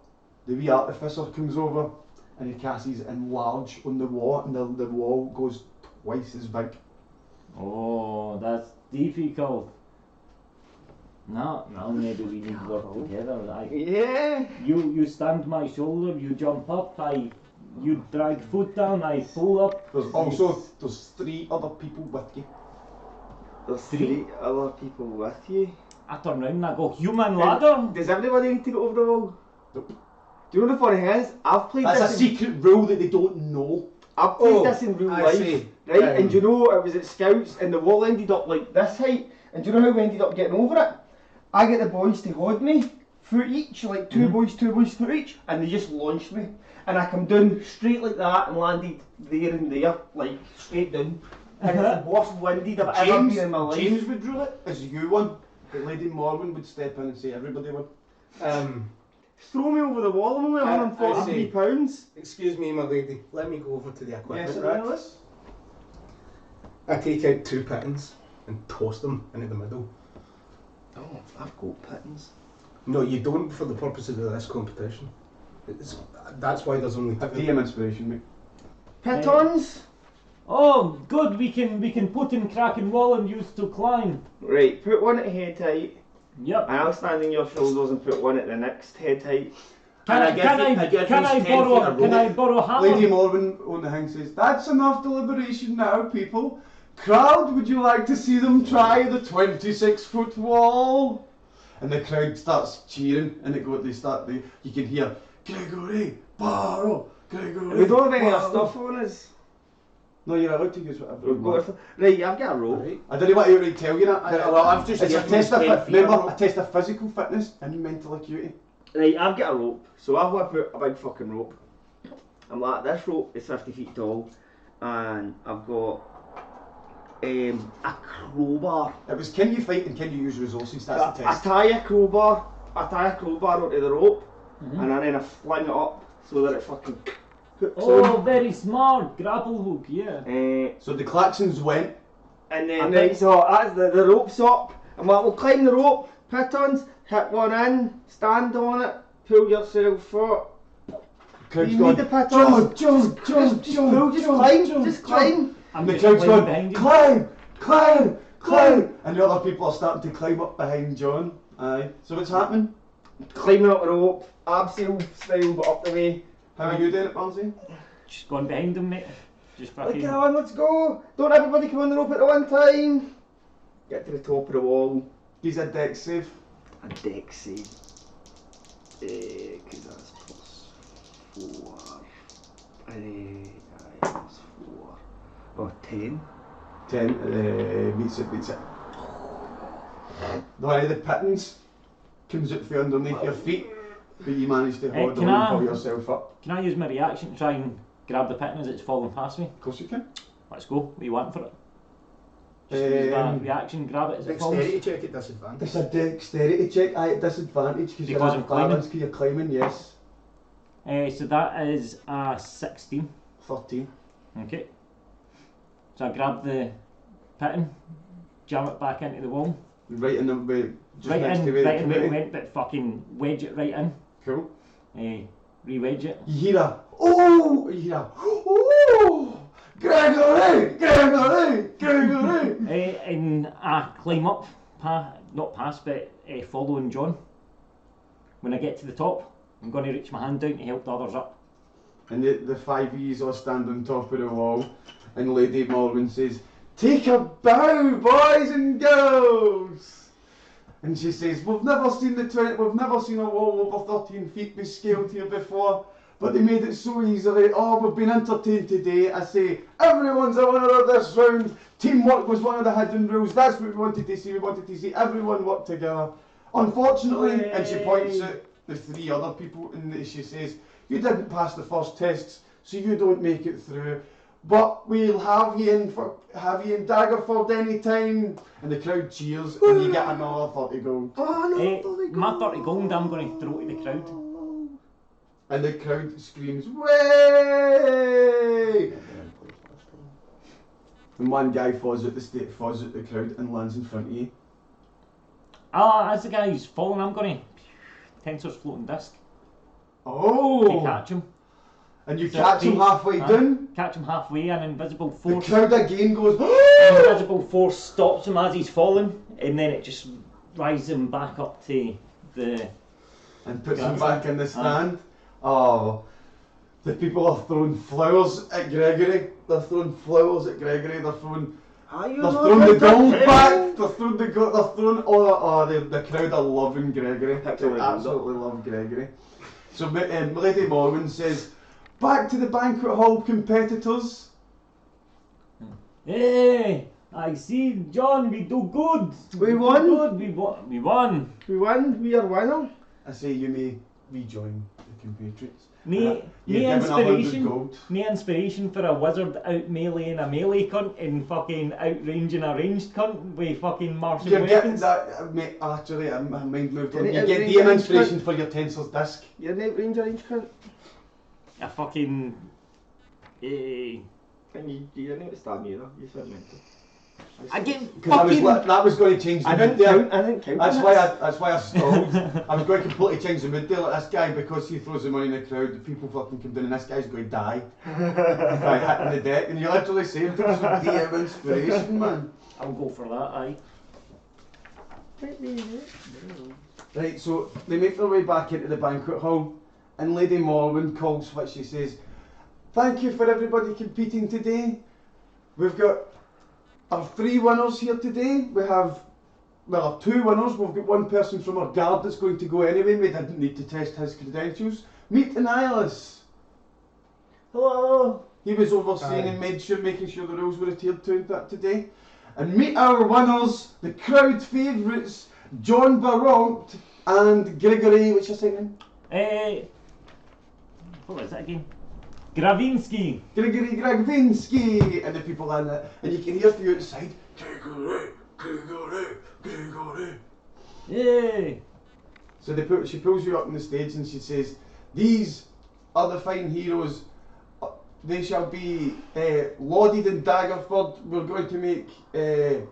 the wee artificer comes over and he casts enlarge on the wall, and the wall goes twice as big. Oh, that's difficult. No, maybe we need to work together. Yeah. You stand my shoulder, you jump up, you drag foot down, I pull up. There's 3 other people with you. There's 3 other people with you. I turn round and I go, human ladder? Does everybody need to go over the wall? Nope. Do you know the funny thing is? I've played That's a this secret rule that they don't know. I've played this in real I life, see. right? And you know, it was at Scouts and the wall ended up like this height, And do you know how we ended up getting over it? I get the boys to hold me, foot each, like two boys, foot each, and they just launched me. And I come down straight like that and landed there and there, like straight down. And it's the worst winded I've ever been in my life. James would rule it as you won, but Lady Morgan would step in and say everybody won. Throw me over the wall, I'm only £143. Excuse me, my lady, let me go over to the equipment Yes, rack. Eniolis? I take out 2 pittons and toss them into the middle. Oh, I've got pittons. No, you don't for the purposes of this competition. That's why there's only 2. DM inspiration, mate. Pitons? Oh, good. We can put in cracking wall and use to climb. Right, put one at head height. Yep. And I'll stand on your shoulders and put one at the next head height. Can I borrow a hammer? Lady Morgan on the hang says, that's enough deliberation now, people. Crowd, would you like to see them try the 26-foot wall? And the crowd starts cheering, and you can hear, Gigory, Baromp, Gigory. We don't have any of our Baromp." stuff on us. No, you're allowed to use whatever you We've got want. our Right, I've got a rope. Right. I didn't want to tell you that. Well, I've just it's a given test you of 10 feet remember, of rope. a test of physical fitness and mental acuity. Right, I've got a rope. So I've whipped out a big fucking rope. I'm like, this rope is 50 feet tall, and I've got a crowbar. It was can you fight and can you use resources? That's the I test. tie a crowbar onto the rope, and then I fling it up so that it fucking hooks Oh, very smart. Grapple hook, yeah. on. So the klaxons went. And then, I right, think- so that's the rope's up. I'm like, we'll climb the rope, pitons, hit one in, stand on it, pull yourself up. Crowd's You gone, need the pitons. John, Just climb. And the just crowd's climbing gone, behind you. climb! And the other people are starting to climb up behind John. Aye. So what's happening? Climbing up the rope, abseil style, but up the way. How are you doing it, Barnsey? Just going behind him, mate. Just Like, fucking. come on, let's go. Don't everybody come on the rope at the one time. Get to the top of the wall. He's a deck save. A deck save. Because that's +4. That's 4. Oh, 10. 10, beats it. The one of the pittons comes out from underneath your feet, but you manage to hold can on I- and pull yourself up. Can I use my reaction to try and grab the pitten as it's falling past me? Of course you can. Let's go. What are you wanting for it? Just use my reaction, grab it as it falls. Dexterity check at disadvantage. It's a dexterity check at disadvantage because you're Because off I'm climbing. balance because you're climbing, yes. So that is a 16. 13. Okay. So I grab the pitten, jam it back into the wall. Right in the way, just Right next in, to where right the in where it committee. went, but fucking wedge it right in. Cool. Re-wedge it. You hear a, oh! You hear a, oh! Gigory! And I climb up, not past, but following John. When I get to the top, I'm going to reach my hand down to help the others up. And the 5 E's all stand on top of the wall, and Lady Morgan says, "Take a bow, boys and girls." And she says, "We've never seen we've never seen a wall over 13 feet be scaled here before, but they made it so easily. Oh, we've been entertained today. I say, everyone's a winner of this round. Teamwork was one of the hidden rules. That's what we wanted to see. We wanted to see everyone work together. Unfortunately," and she points at the 3 other people, and she says, "You didn't pass the first tests, so you don't make it through. But we'll have you in Daggerford any time." And the crowd cheers, and you get another 30 gold. Oh no, My 30 gold I'm going to throw to the crowd. And the crowd screams, "Way!" And one guy falls out the crowd and lands in front of you. As the guy's falling, I'm going to Tensor's floating disc to Oh! catch him. And you So catch him halfway down. Catch him halfway, and invisible The force. crowd again goes, Invisible force stops him as he's falling, and then it just rises him back up to the. and puts him back in the stand. Oh, the people are throwing flowers at Gregory. They're throwing flowers at Gregory. They're throwing the gold back. They're throwing the gold. They're throwing the crowd are loving Gregory. They absolutely love Gregory. So Lady Morgan says, "Back to the banquet hall, competitors." Hey! I see, John, we do good. We do won. Good. We won. We won. We won. We are winner. I say you may rejoin the compatriots. Me You're given 100 inspiration. gold. Me inspiration for a wizard out meleeing a melee cunt and fucking outranging a ranged cunt with fucking Martian You're getting weapons. that, mate, actually, my mind moved on. Didn't You it get range DM range inspiration for your Tensor's disc. You're the ranger range cunt. A fucking. And you didn't stab me either. You said mental. I get Because fucking. that was going to change the I mood didn't there. count. I didn't count. That's why I stalled. I was going to completely change the mood there. Like this guy, because he throws the money in the crowd, the people fucking come down, and this guy's going to die by hitting the deck. And you literally saved him some DM inspiration, man. I'll go for that, aye. Right, so they make their way back into the banquet hall, and Lady Morwen calls what she says. Thank you for everybody competing today. We've got our 3 winners here today. We have, well, our 2 winners. We've got one person from our guard that's going to go anyway. We didn't need to test his credentials. Meet Eniolis. Hello. He was overseeing and making sure the rules were adhered to that today. And meet our winners, the crowd favourites, John Baromp and Gigory, what's your second name? What was that again? Grizinski. Grigory Grizinski, and the people in it, and you can hear from you outside, Gigory, Gigory, Gigory. Yay! So she pulls you up on the stage and she says, these are the fine heroes. They shall be lauded in Daggerford. We're going to make a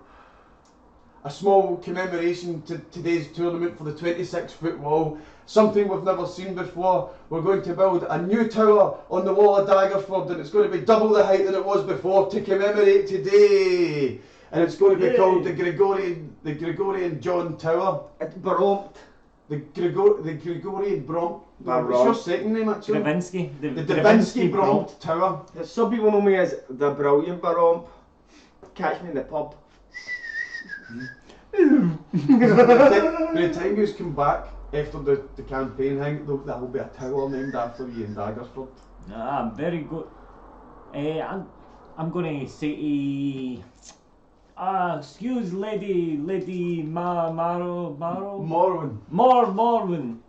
small commemoration to today's tournament for the 26-foot wall. Something we've never seen before. We're going to build a new tower on the wall of Daggerford, and it's going to be double the height than it was before to commemorate today. And it's going to be called the Gregorian John Tower. It's Baromp. The Gregorian Baromp. What's your second name actually? Grizinski. The Grizinski Baromp Tower. Some people know me as the brilliant Baromp. Catch me in the pub. By the time you come back after the campaign hang, there will be a tower named after you in Daggerford. Ah, very good. I'm gonna say, excuse Lady Morwen. Morven?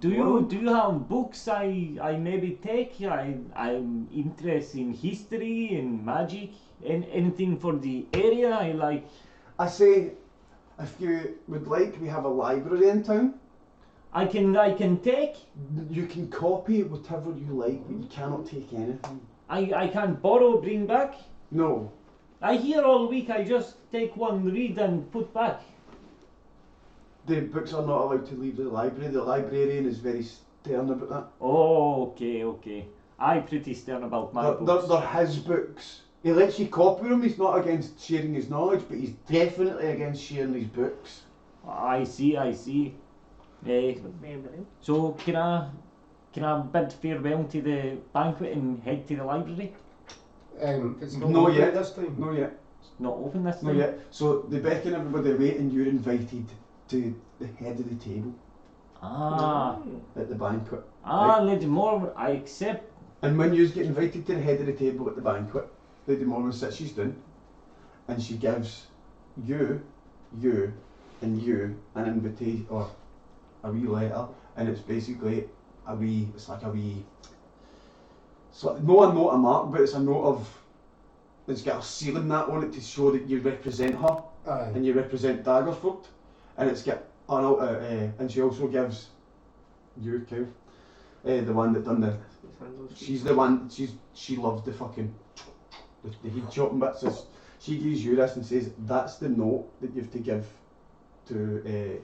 Do you have books I maybe take? I'm interested in history and magic and anything for the area I like. I say, if you would like, we have a library in town. I can take. You can copy whatever you like, but you cannot take anything. I can't borrow, bring back. No. I hear all week. I just take one, read and put back. The books are not allowed to leave the library. The librarian is very stern about that. Oh, okay. I'm pretty stern about my books. They're his books. He lets you copy them. He's not against sharing his knowledge, but he's definitely against sharing his books. I see. So can I bid farewell to the banquet and head to the library? It's not No open yet. this time. No yet. It's not open this No time. yet. So they beckon everybody away, and you're invited to the head of the table at the banquet. Lady Moore, I accept. And when you get invited to the head of the table at the banquet, Lady Morwen sits you down, and she gives you, and you an invitation or a wee letter, and it's basically it's like not a note of mark, but it's a note of, it's got a seal in that on it to show that you represent her. Aye. And you represent Daggerford, and it's got and she also gives you, Kev, the one that done the. She's the one. She loves the fucking the heat chopping bits. So she gives you this and says that's the note that you have to give to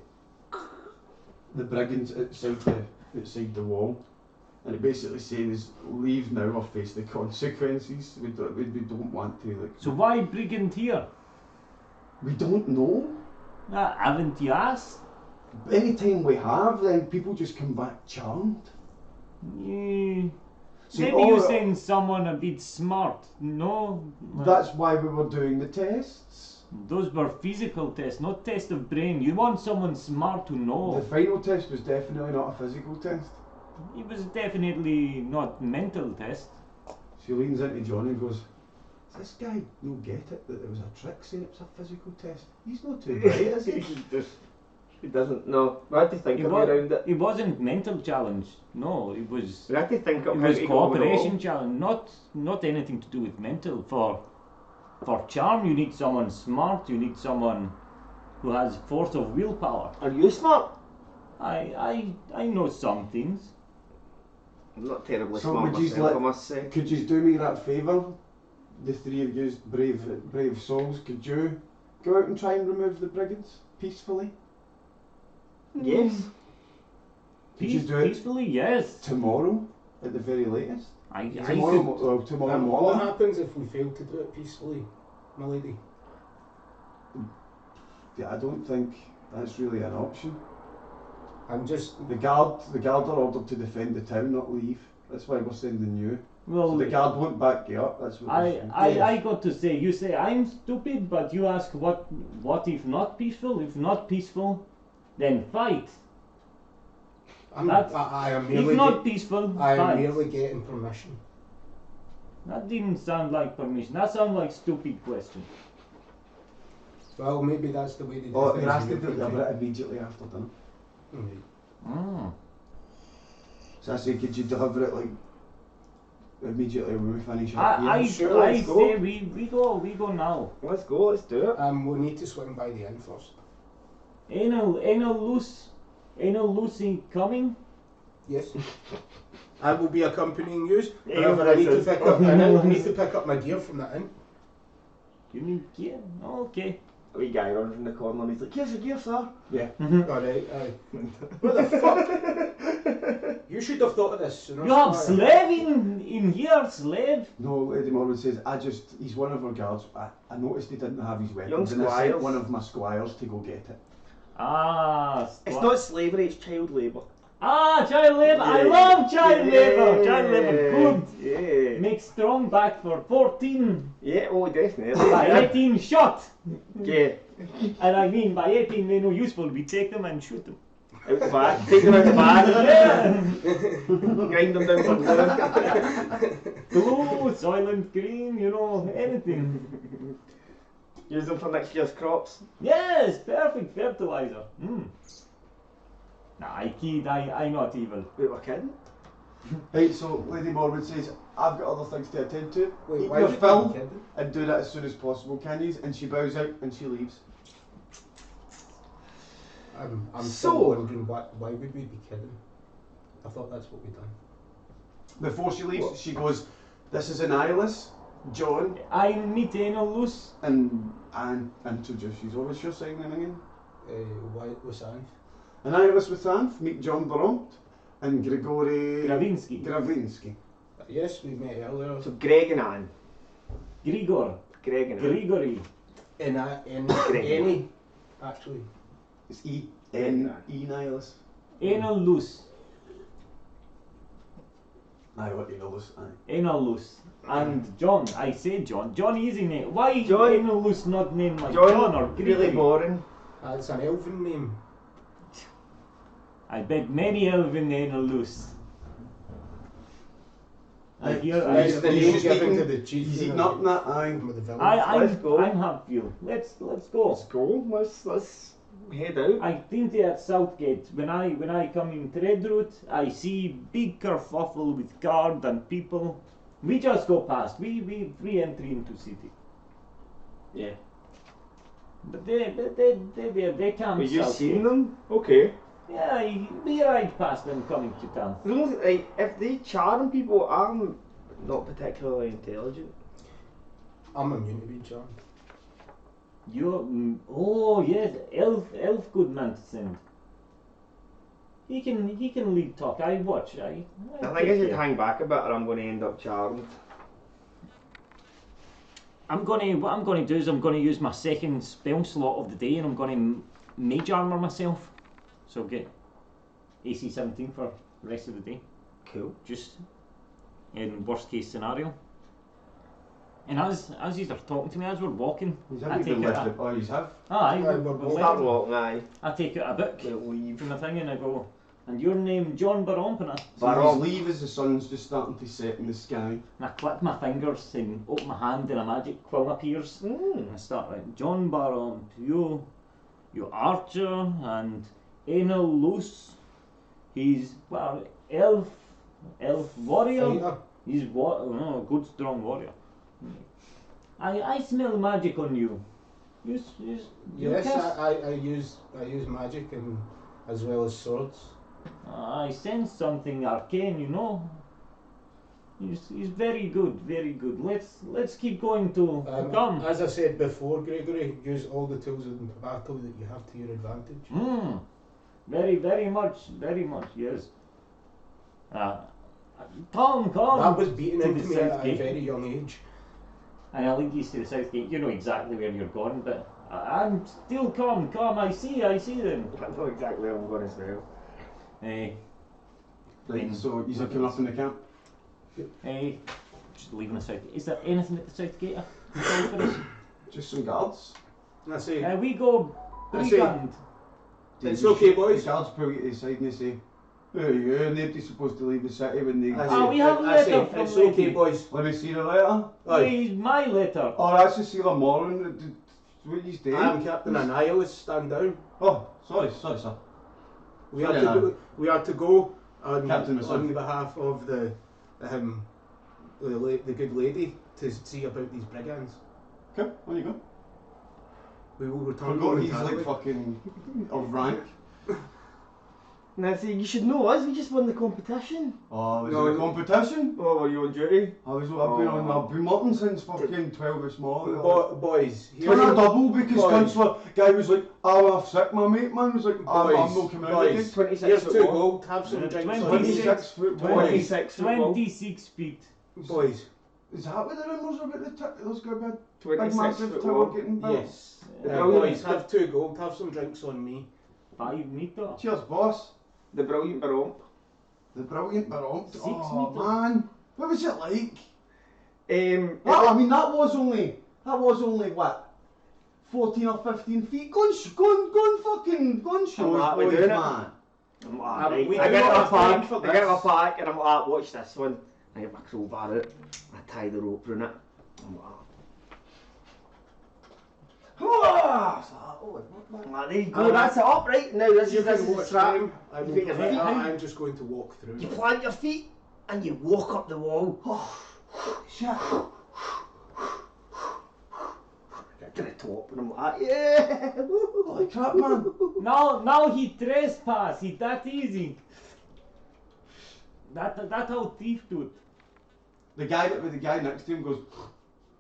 the brigands outside the wall, and it basically says leave now or face the consequences. We don't want to like. So why brigand here? We don't know. Haven't you asked? Anytime we have, then people just come back charmed. Yeah. See, Maybe you send someone a bit smart, no? That's why we were doing the tests. Those were physical tests, not tests of brain. You want someone smart to know. The final test was definitely not a physical test. It was definitely not mental test. She leans into John and goes, Does this guy no get it that there was a trick saying it was a physical test? He's not too bright, is he? He doesn't. No, we had to think of around it. It wasn't mental challenge. No, it was. We had to think of It how was to go over it all. cooperation challenge. Not anything to do with mental. For charm, you need someone smart. You need someone who has force of willpower. Are you smart? I know some things. I'm not terribly So smart would you myself, like- I must say. Could you do me that favour? The three of you brave souls, could you go out and try and remove the brigands peacefully? Yes. Could you do it Peacefully, yes. tomorrow at the very latest? I Tomorrow, could. tomorrow What morning. happens if we fail to do it peacefully, my lady? Yeah, I don't think that's really an option. I'm just. The guard are ordered to defend the town, not leave. That's why we're sending you. Well, So the guard won't back you up. That's what we're saying. I got to say, you say I'm stupid, but you ask what if not peaceful? If not peaceful, then fight. I am merely. If not peaceful, I am fight. merely getting permission. That didn't sound like permission. That sounded like stupid question. Well, maybe that's the way they do Oh, things you're asked to in your deliver country. it immediately after dinner. Right. So I say, could you deliver it like immediately when we finish up here? I Sure, let's say go. we go now. Let's go, let's do it. We need to swing by the inn first. Anal Lucy coming? Yes. I will be accompanying you. Yeah, However, I need to that's pick up. I need to pick up my gear from that inn. You need gear? Okay. A wee guy runs from the corner and he's like, here's your gear, sir. Yeah. Alright, aye. What the fuck? You should have thought of this sooner. You have Squire. slave in here, slave? No, Lady Morwood says, he's one of our guards. I noticed he didn't have his weapons Young and I sent squires. one of my squires to go get it. Ah, It's not slavery, it's child labour. Ah, child labour. I Yeah. love child labour. Child labour, good. Yeah. Make strong back for 14. Yeah, oh, definitely. By 18 shot. Yeah. And I mean by 18 they're no useful. We take them and shoot them. Out the back. Take them out the bag. Yeah. Grind them down for glue. Blue, soylent green, you know, anything. Use them for next year's crops. Yes, perfect fertilizer. Nah, I kid, I'm not evil. Wait, we're kidding? Right, so Lady Morwood says, I've got other things to attend to. Wait, Eat why your would you fill be kidding? and do that as soon as possible, can you? And she bows out and she leaves. I'm So- still wondering why would we be kidding? I thought that's what we'd done. Before she leaves, she goes, this is Eniolis, John, I meet Eniolis. and introduces. What was your sign name again? Wasanthe. Eniolis Wasanthe, meet John Baromp, and Grigory Grizinski. Yes, we met earlier. So Greg and Anne. Grigor. Greg and Anne. Grigory. In Greg. any, actually. It's Eniolis. Eniolis. Aye, what Eniolis, aye. Eniolis. And John, I say John. John easy name. Why John. Eniolis not named like John or Grigory? really boring. It's an elven name. I bet many elven Eniolis. I hear. It's the he's name just given eating- to the chief. He's eating up in that, aye. With the village. Let's go. I'm Hatfield. Let's go. Let's go. Let's head out. I think they're at Southgate. When I come in trade route, I see big kerfuffle with guard and people. We just go past. We free entry into city. Yeah. But they come. But you Southgate. seen them? Okay. Yeah, we ride past them coming to town. The only thing, like, if they charm people, I'm not particularly intelligent. I'm immune to being charmed. Oh yes, elf good man to send. He can lead talk. I watch. I think I take should care. hang back a bit or I'm going to end up charmed. What I'm gonna do is I'm gonna use my second spell slot of the day and I'm gonna mage armor myself. So get AC 17 for the rest of the day. Cool. Just in worst case scenario. And as you are talking to me, as we're walking, He's I haven't take even it. lifted. Oh, you have? Aye, Aye, we're we're Start walking. walking, aye. I take out a book We'll leave. from the thing and I go, And your name, John Baromp, and So you leave as the sun's just starting to set in the sky. I click my fingers and open my hand and a magic quill appears. And I start writing, John Baromp, you archer, and Eniolis, he's, well, elf warrior. Fighter. He's a good strong warrior. I smell magic on you. You Yes, cast- I use magic and as well as swords. I sense something arcane, you know. He's very good, very good. Let's keep going to come. As I said before, Grigory, use all the tools in battle that you have to your advantage. Very much, yes. Come. That was beaten to into the me south at a gate. very young age. And I'll lead you to the south gate. You know exactly where you're going, but I'm still come. I see them. I know exactly where I'm going as well. Hey, Right, so you're coming up in the camp? hey, just leaving the south gate. Is there anything at the south gate? For us? Just some guards. I say, We go I see. brigand. It's okay, boys. The guards pull you to the side and they say, there you go, nobody's supposed to leave the city when they... We have a I say, letter from it's okay, Loki. boys. Let me see the letter. Aye. He's my letter. Oh, that's just Sailor Moran. What are you doing? I am Captain Eniolis. Stand down. Oh, sorry, sir. We Sorry, are to go on Captain Wasanthe. behalf of the good lady to see about these brigands. Okay, on you go. We will return Forgot he's momentarily. like fucking of rank. Now see, you should know us, we just won the competition. Oh, was No, it a competition? Oh, were you on duty? I've been working since fucking 12 this morning. Boys, It's a double because Boys. Councillor guy was like, I'm off sick, my mate man was like, I'm not coming out again. 26 here's 2 football. gold. Have some drinks on 26. 26 foot boy. 26 football. 26 feet. Boys, Is that what the rumours about those guys big 26 massive tower football. getting built? yes. Brilliant. Boys, have 2 gold. Have some drinks on me. 5 meter. Cheers, boss. The brilliant Baromp. The brilliant Baromp. 6 Oh metre. man, what was it like? It- I mean, that was only what, 14 or 15 feet. Go and show I'm us, happy boys, doing it. man. I'm like, right. we I do get not my have time pack, for I get my this. pack, and I'm like, watch this one. I get my crowbar out, I tie the rope around it. I'm like, there you go, that's it up, right? Now this You is can the watch strap. them. I'm You put your feet I'm just going to walk through. You plant your feet and you walk up the wall. Shit. Get to the top and I'm like, yeah! Holy crap, man. Now he trespass. He that easy. That how thief do it. The guy next to him goes,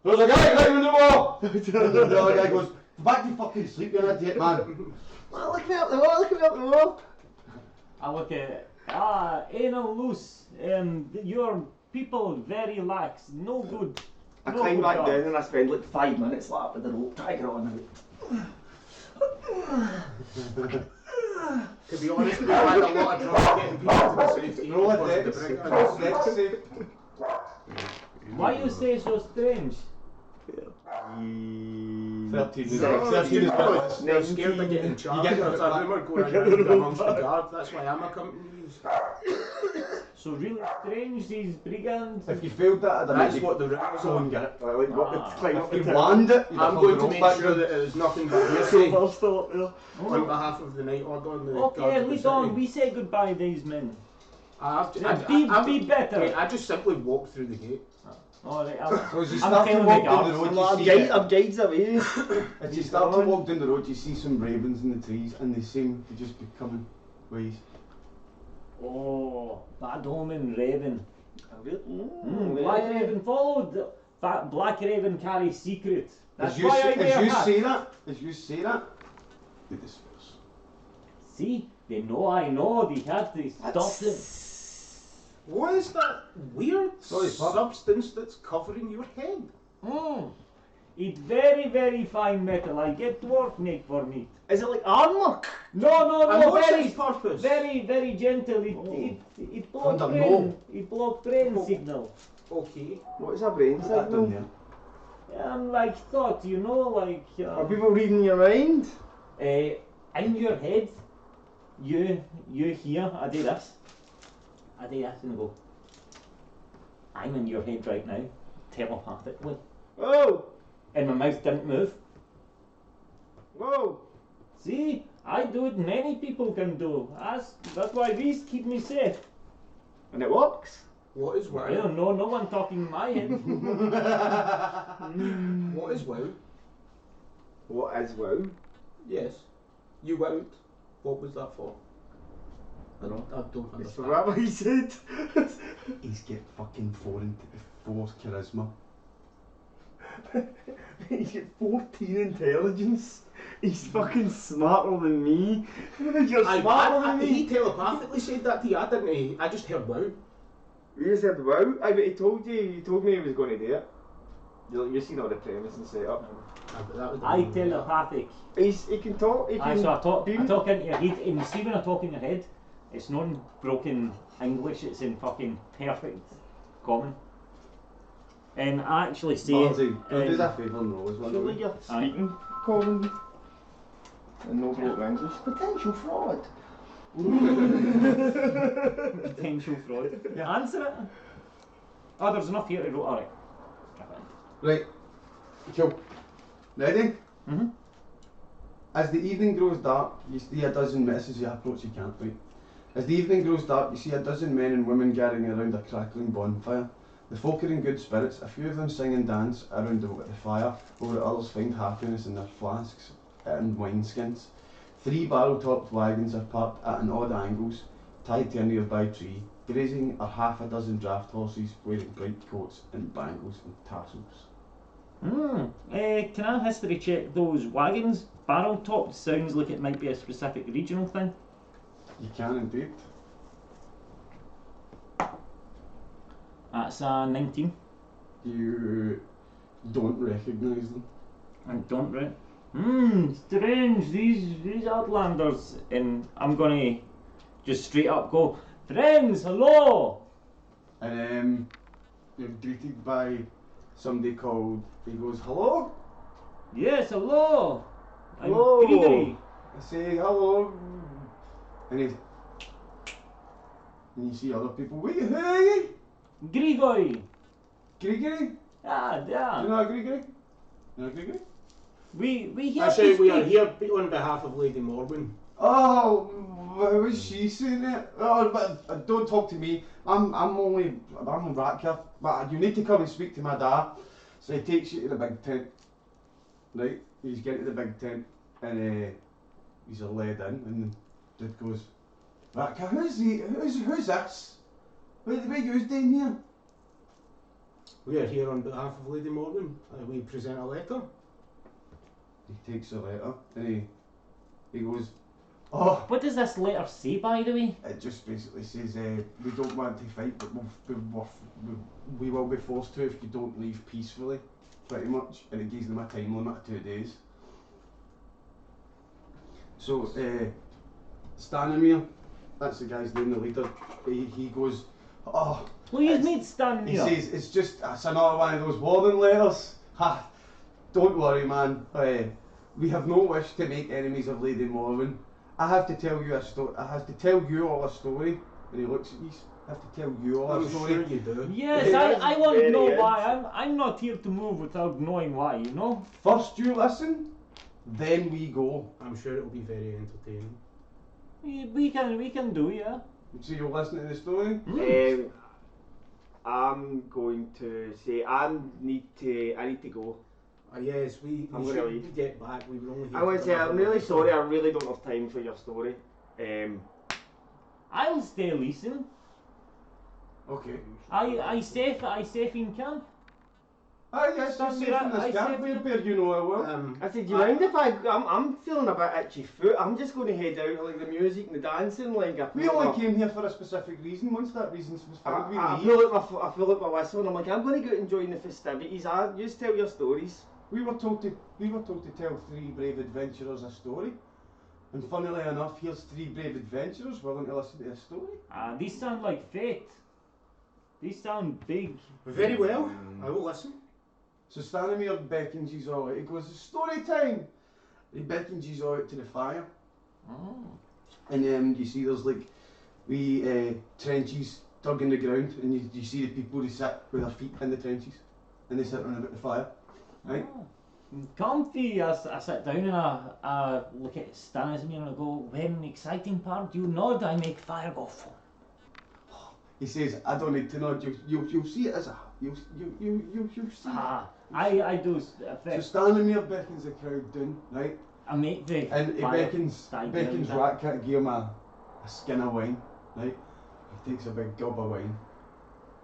there's a guy climbing the wall! The other guy goes, back to fucking sleep, you're an idiot, man. Well, look me up the wall, look me up the wall. I look at Eniolis. Your people very lax. No good. I No climb good back job. down and I spend like 5 minutes like with the rope, trying to get on To be honest, we had a lot of trouble getting people to the safety Roll a because of dex. the brigands. Dex save. Why you say so strange? 13 is Sex. 13 is better. They're scared of getting charged. get There's it a back. rumour going around amongst the guard. That's why I'm accompanying you. So really strange these brigands. If you failed that, I'd That's have what the rumours go and are. get it. I like got Ah. the climb up If the you tower. land it, you'd I'm have going the to rope make back sure down. that it is nothing but hearsay Silver's still up there. on behalf of the Night Order and the Okay, guards of the lead on. city. We say goodbye to these men. Be Be better. I just simply walk through the gate. Alright, So as you I'm start to telling walk the down the guards. road, you see I'm guides away. as you start to walk down the road, you see some ravens in the trees, and they seem to just be coming ways. Oh, bad omen Raven. Black Black Raven followed. That Black Raven carries secret. That's As you why I as wear you hat. say that, they disperse. See, they know I know. They had to stop them. What is that weird Sorry, Pop. substance that's covering your head? It's very, very fine metal. I get dwarf make for me. Is it like armour? No, And what's very, its purpose? very, very gentle. It block Under brain. no. It block brain signal. Okay. What is a brain Put that down signal? there. Like thought, you know, like Are people reading your mind? in your head. you here, I do this. I do this and I go, I'm in your head right now, telepathically. Whoa! And my mouth didn't move. Whoa! See, I do what many people can do. That's why these keep me safe. And it works. What is I WoW? don't know, no one talking in my head. What is WoW? What is WoW? Yes. You wowed. What was that for? I don't It's understand. for what he said. He's get fucking 4 charisma. He's got 14 intelligence. He's fucking smarter than me. You're smarter than He me. telepathically said that to you. I didn't. I just heard WoW. You said wow. I bet he told you. He told me he was going to do it. You've seen all the premise and setup. But that would I telepathic. He can talk. He can. So I talk beam. into your head, and you see when I talk in your head, it's not in broken English, it's in fucking perfect common. And I actually say Bardsey, can I do that favour and roll as well? Surely you're speaking common and no broken English. Potential fraud. potential fraud. Answer it. Oh, there's enough here to roll. Alright. Right, cool. Ready? Mm-hmm. As the evening grows dark, you see a dozen men. This is your approach, you can't fight. As the evening grows dark, you see a dozen men and women gathering around a crackling bonfire. The folk are in good spirits. A few of them sing and dance around the fire, while others find happiness in their flasks and wineskins. 3 barrel-topped wagons are parked at an odd angles, tied to a nearby tree. Grazing are half a dozen draft horses wearing bright coats and bangles and tassels. Can I history check those wagons? Barrel topped sounds like it might be a specific regional thing. You can indeed. That's a 19. You don't recognise them. I don't right. Strange, these Outlanders. And I'm gonna just straight up go, friends, hello! And you're greeted by somebody called, he goes, hello? Yes, hello! Hello. I'm Gigory. I say, hello. And you see other people, wait, who are you? Grigory! Grigory? Ah, Do yeah. you know Grigory? You know Grigory? We here I to say we are speak. here on behalf of Lady Morwen. Oh, how was she saying it? Oh, but don't talk to me. I'm only Ratcliffe, but you need to come and speak to my dad. So he takes you to the big tent. Right? He's getting to the big tent and he's led in and the dude goes, Ratcliffe, who's this? What are you doing here? We are here on behalf of Lady Morwen. We present a letter. He takes the letter and he goes, oh, What does this letter say, by the way? it just basically says, we don't want to fight, but we will be forced to if you don't leave peacefully, pretty much. And it gives them a time limit of 2 days. So, Stanimir, that's the guy's name, the leader, he goes, oh, Please it's- meet Stan he here. says, it's another one of those warning letters. Ha, don't worry, man. We have no wish to make enemies of Lady Morwen. I have to tell you a story. I have to tell you all a story. And he looks at you. I have to tell you all a I'm story. sure you do. Yes, Yeah, I want to very know good. why. I'm not here to move without knowing why, you know? First you listen, then we go. I'm sure it will be very entertaining. We can do, yeah. So you'll listen to the story. I'm going to say I need to go. Yes, we I'm should gonna leave. get back. We were only here I want to for say another I'm really week. sorry. I really don't have time for your story. I'll stay listen. Okay. I safe in camp. Ah yes, you're safe in I this camp. said- Where you know I will. I said, do you mind if I'm feeling a bit itchy foot. I'm just going to head out. I like the music and the dancing. Like We only came here for a specific reason. Once that reason was filled, we I leave. feel like my whistle, and I'm like, I'm going to go out and join the festivities. You just tell your stories. We were told to tell 3 brave adventurers a story. And funnily enough, here's 3 brave adventurers willing to listen to a story. These sound like fate. These sound big. Very well. I will listen. So Stanimir beckons you all out. He goes, story time! He beckons you all out to the fire. Oh. And you see there's like wee trenches dug in the ground, and you see the people, they sit with their feet in the trenches and they sit around about the fire, right? Oh. Comfy, I sit down and I look at Stanizmir and I go, when an exciting part, you nod, I make fire go full. He says, I don't need to know, you'll see it as a, you'll see it. I do. So Stanimir beckons the crowd down, right? I make the And he fire beckons die down. Ratcat to give him a skin of wine, right? He takes a big gob of wine,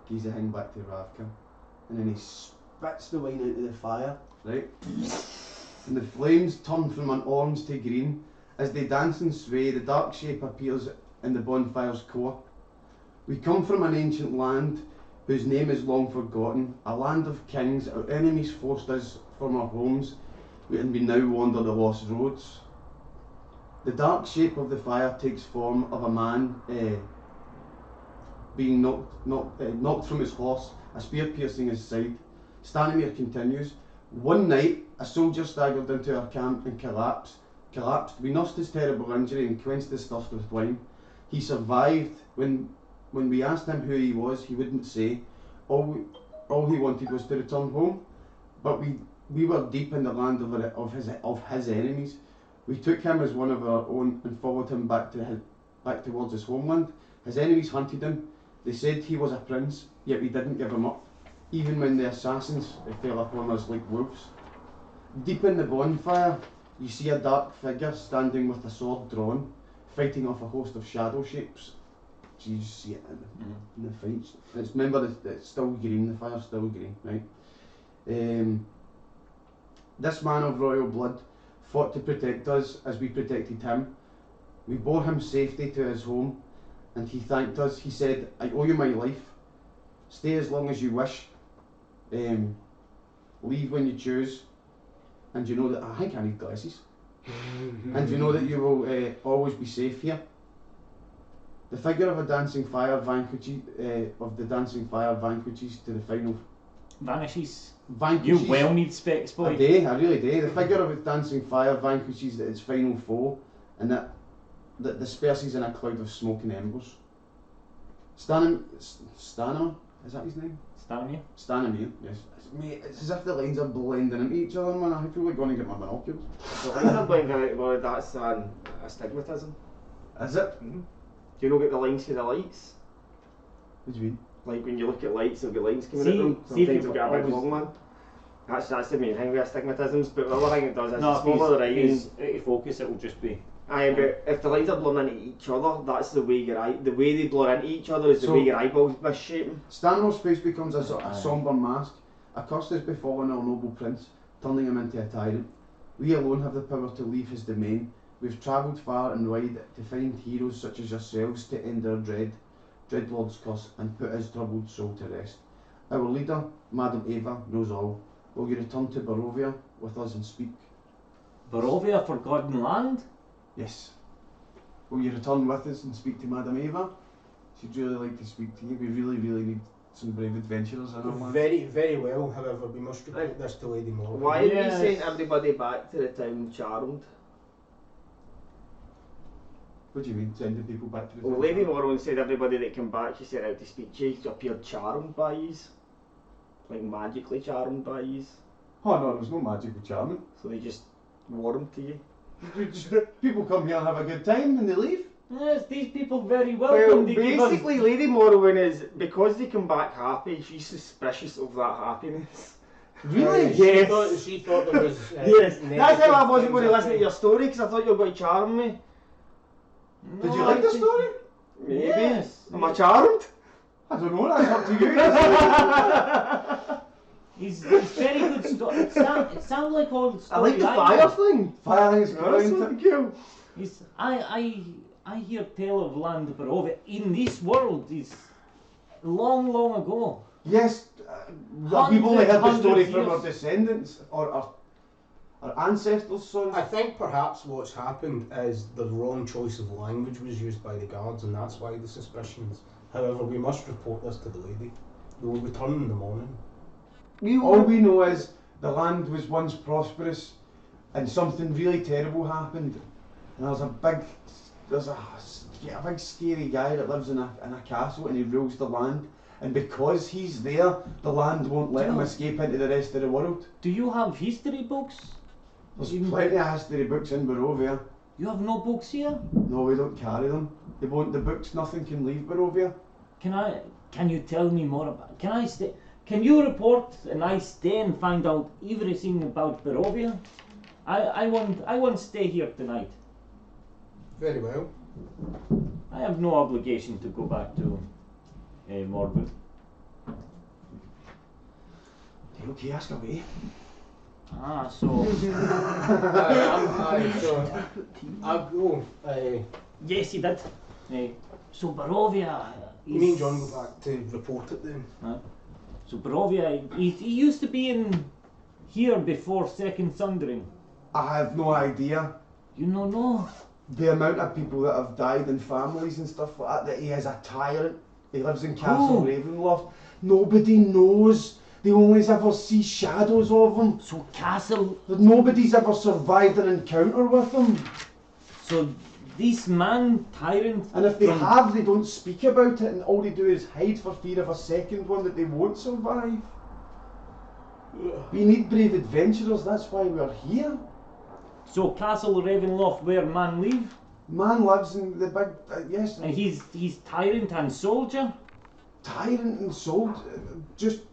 gives the thing back to Ravka, and then he spits the wine into the fire, right? And the flames turn from an orange to green. As they dance and sway, the dark shape appears in the bonfire's core. We come from an ancient land whose name is long forgotten, a land of kings. Our enemies forced us from our homes, and we now wander the lost roads. The dark shape of the fire takes form of a man being knocked from his horse, a spear piercing his side. Stanimir continues. One night, a soldier staggered into our camp and collapsed. We nursed his terrible injury and quenched his thirst with wine. He survived. When we asked him who he was, he wouldn't say. All he wanted was to return home. But we were deep in the land of his enemies. We took him as one of our own and followed him back towards his homeland. His enemies hunted him. They said he was a prince, yet we didn't give him up. Even when the assassins fell upon us like wolves. Deep in the bonfire, you see a dark figure standing with a sword drawn, fighting off a host of shadow shapes. So you just see it in the fights. Remember, it's still green, the fire's still green, right? This man of royal blood fought to protect us as we protected him. We bore him safely to his home, and he thanked us. He said, I owe you my life. Stay as long as you wish. Leave when you choose. And you know that, I think I need glasses. And you know that you will always be safe here. The figure of a dancing fire vanquishes to the final. Vanishes. Vanquishes. You well need specs, boy. I really do. The figure of a dancing fire vanquishes its final foe, and that disperses in a cloud of smoke and embers. Stanimir, is that his name? Stanimir, yes. Mate, it's as if the lines are blending into each other, man. I feel like going to get my binoculars. The lines are blending into well, that's an astigmatism. Is it? Mm-hmm. Do you not get the lines to the lights? What do you mean? Like when you look at lights, there'll be lines coming See- at them. see if Sometimes you've they'll get a big always- long one. That's the main thing with astigmatisms, but the other thing it does is No, the smaller the if writing. he's out of focus, it will just be. Aye, but if the lines are blown into each other, that's the way the way they blur into each other is the So- way your eyeballs misshapen. Stanimir's face becomes a sombre mask. A curse has befallen our noble prince, turning him into a tyrant. We alone have the power to leave his domain. We've travelled far and wide to find heroes such as yourselves to end our Dreadlord's curse and put his troubled soul to rest. Our leader, Madam Eva, knows all. Will you return to Barovia with us and speak? Barovia, Forgotten Land? Yes. Will you return with us and speak to Madam Eva? She'd really like to speak to you. We really, really need some brave adventurers in our land. Very, very well. However, we must report this to Lady Morgan. Why have Yes. you sent everybody back to the town charmed? What do you mean, sending people back to the Well, town? Lady Morgan said everybody that came back, she sent out to speak to you, appeared charmed by yous. Like magically charmed by yous. Oh no, there was no magical charming. So they just warmed to you. People come here and have a good time and they leave. Yes, these people very Well, welcome. They give us- basically, Lady Morrowind is, because they come back happy, she's suspicious of that happiness. Really? Yes. She thought there was. Yes, that's how I wasn't going to negative listen to your story, because I thought you were going to charm me. Did you No, like I the think- story? Maybe. Yes. Am I charmed? I don't know, that's up to you. He's very good story. It sounds like all the story. I like the know. fire thing. Fire is That's going so to cool. He's, I hear tale of land Barovia in this world is long, long ago. Yes, we've only heard the story Hundreds from our years. descendants or our ancestors, sorry. I think perhaps what's happened is the wrong choice of language was used by the guards, and that's why the suspicions. However, we must report this to the lady. We will return in the morning. All we know is the land was once prosperous and something really terrible happened. And there was a big a big scary guy that lives in a castle and he rules the land. And because he's there, the land won't let him escape into the rest of the world. Do you have history books? There's plenty of history books in Barovia. You have no books here? No, we don't carry them. They won't. The books, nothing can leave Barovia. Can you tell me more about? Can you report and I stay and find out everything about Barovia? I won't stay here tonight. Very well. I have no obligation to go back to Morwood. Okay, ask away. So I'll go. yes, he did. So Barovia. Me and John go back to report it then. So Barovia, he used to be in here before Second Sundering. I have no idea. You know. The amount of people that have died and families and stuff like that he is a tyrant. He lives in Castle Ravenloft. Nobody knows. They only ever see shadows of him. So Castle... Nobody's ever survived an encounter with him. So this man, tyrant... And if they have, they don't speak about it and all they do is hide for fear of a second one that they won't survive. We need brave adventurers, that's why we're here. So Castle Ravenloft where man live? Man lives in the big... yes. And he's tyrant and soldier? Tyrant and soldier, just...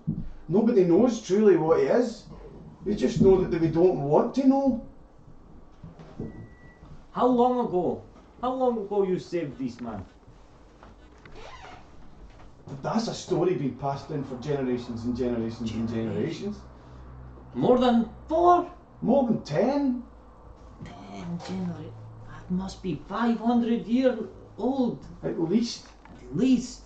Nobody knows truly what he is. They just know that we don't want to know. How long ago you saved this man? That's a story being passed down for generations and generations and generations. More than 4? More than 10. 10 generations. That must be 500 years old. At least. At least.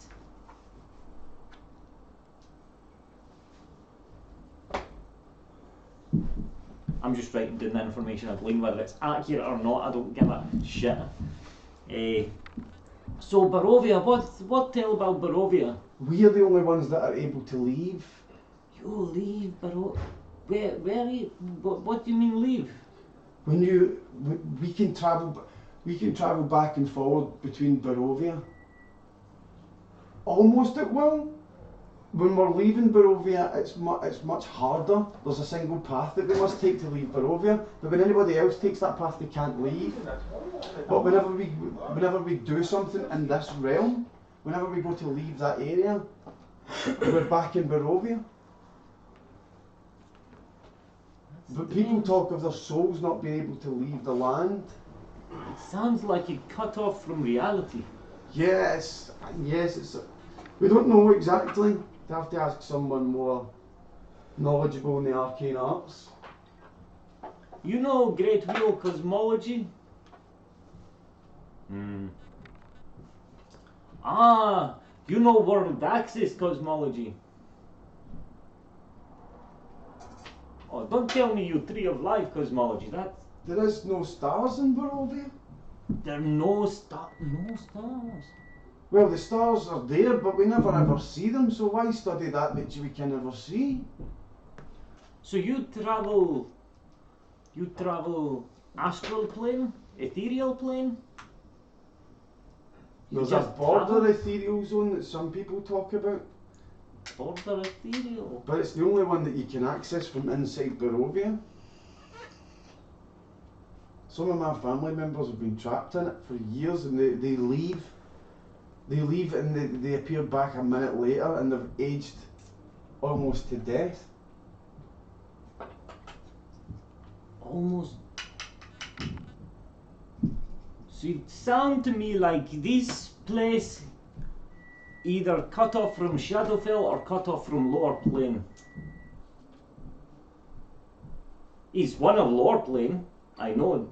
I'm just writing down the information I've gleaned, whether it's accurate or not, I don't give a shit. So Barovia, what tell about Barovia? We are the only ones that are able to leave. You leave Barovia? Where are you? What do you mean leave? We can travel back and forward between Barovia. Almost at will. When we're leaving Barovia, it's much harder. There's a single path that we must take to leave Barovia, but when anybody else takes that path, they can't leave. But whenever we do something in this realm, whenever we go to leave that area, we're back in Barovia. But people talk of their souls not being able to leave the land. It sounds like it cut off from reality. Yes, we don't know exactly. You have to ask someone more knowledgeable in the arcane arts. You know Great Wheel cosmology? You know World Axis cosmology? Oh, don't tell me you Tree of Life cosmology. There is no stars in Barovia. There are no stars. Well, the stars are there, but we never ever see them, so why study that which we can never see? So you travel astral plane, ethereal plane? There's a border ethereal zone that some people talk about. Border ethereal? But it's the only one that you can access from inside Barovia. Some of my family members have been trapped in it for years and they leave. They leave and they appear back a minute later and they've aged almost to death. Almost. So it sounds to me like this place either cut off from Shadowfell or cut off from Lower Plane. It's one of Lower Plane. I know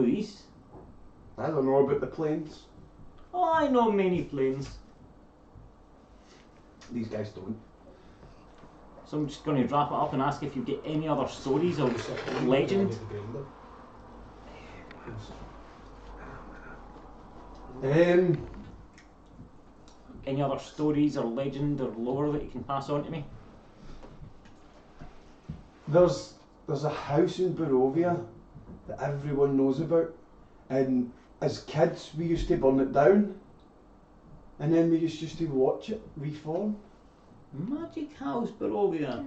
this. I don't know about the planes. Oh, I know many planes. These guys don't. So I'm just going to wrap it up and ask if you get any other stories of legend. Any other stories or legend or lore that you can pass on to me? There's a house in Barovia that everyone knows about, and as kids, we used to burn it down, and then we used just to watch it reform. Magic house, Barovia.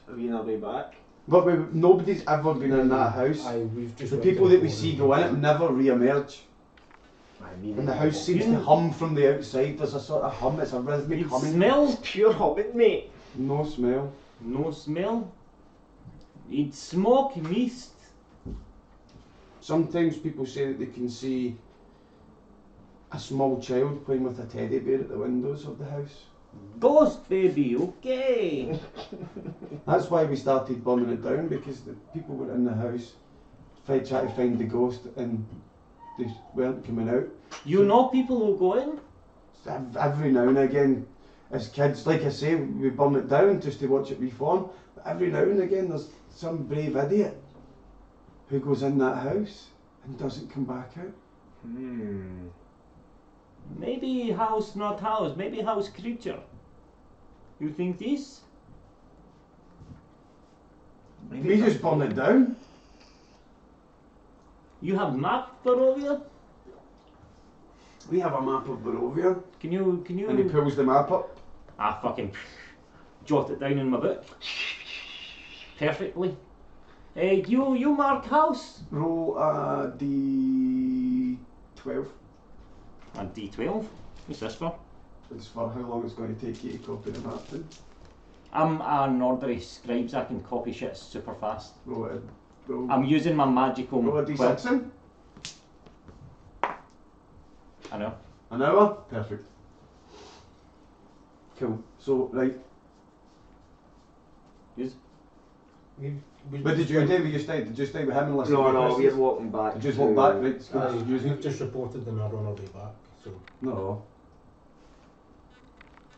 Are we on our way back? But nobody's ever been in that house. We've just The went people to that we see go in it never re-emerge. And the house seems to hum from the outside. There's a sort of hum, it's a rhythmic You humming. smell? Pure humming, mate. No smell. No smell. It's smoke, mist. Sometimes people say that they can see a small child playing with a teddy bear at the windows of the house. Ghost baby, okay. That's why we started burning it down, because the people were in the house trying to find the ghost and they weren't coming out. You know people who go in? Every now and again, as kids, like I say, we burn it down just to watch it reform. But every now and again, there's some brave idiot who goes in that house and doesn't come back out. Maybe house, not house. Maybe house creature. You think this? We just burn it down. You have map, Barovia? We have a map of Barovia, Can you? and he pulls the map up. I fucking jot it down in my book. Perfectly. You mark house. Roll a D12. And D12. What's this for? It's for how long it's going to take you to copy the map then. I'm an order of scribes. I can copy shit super fast. Roll it. Roll, I'm using my magical. roll a quill. D6 in. I know. An hour? Perfect. Cool. So, right. What did you do? Did you stay with him and listen to the No, questions? we're walking back. Just walk back, right? It's good. We've just reported and are on our way back. So No.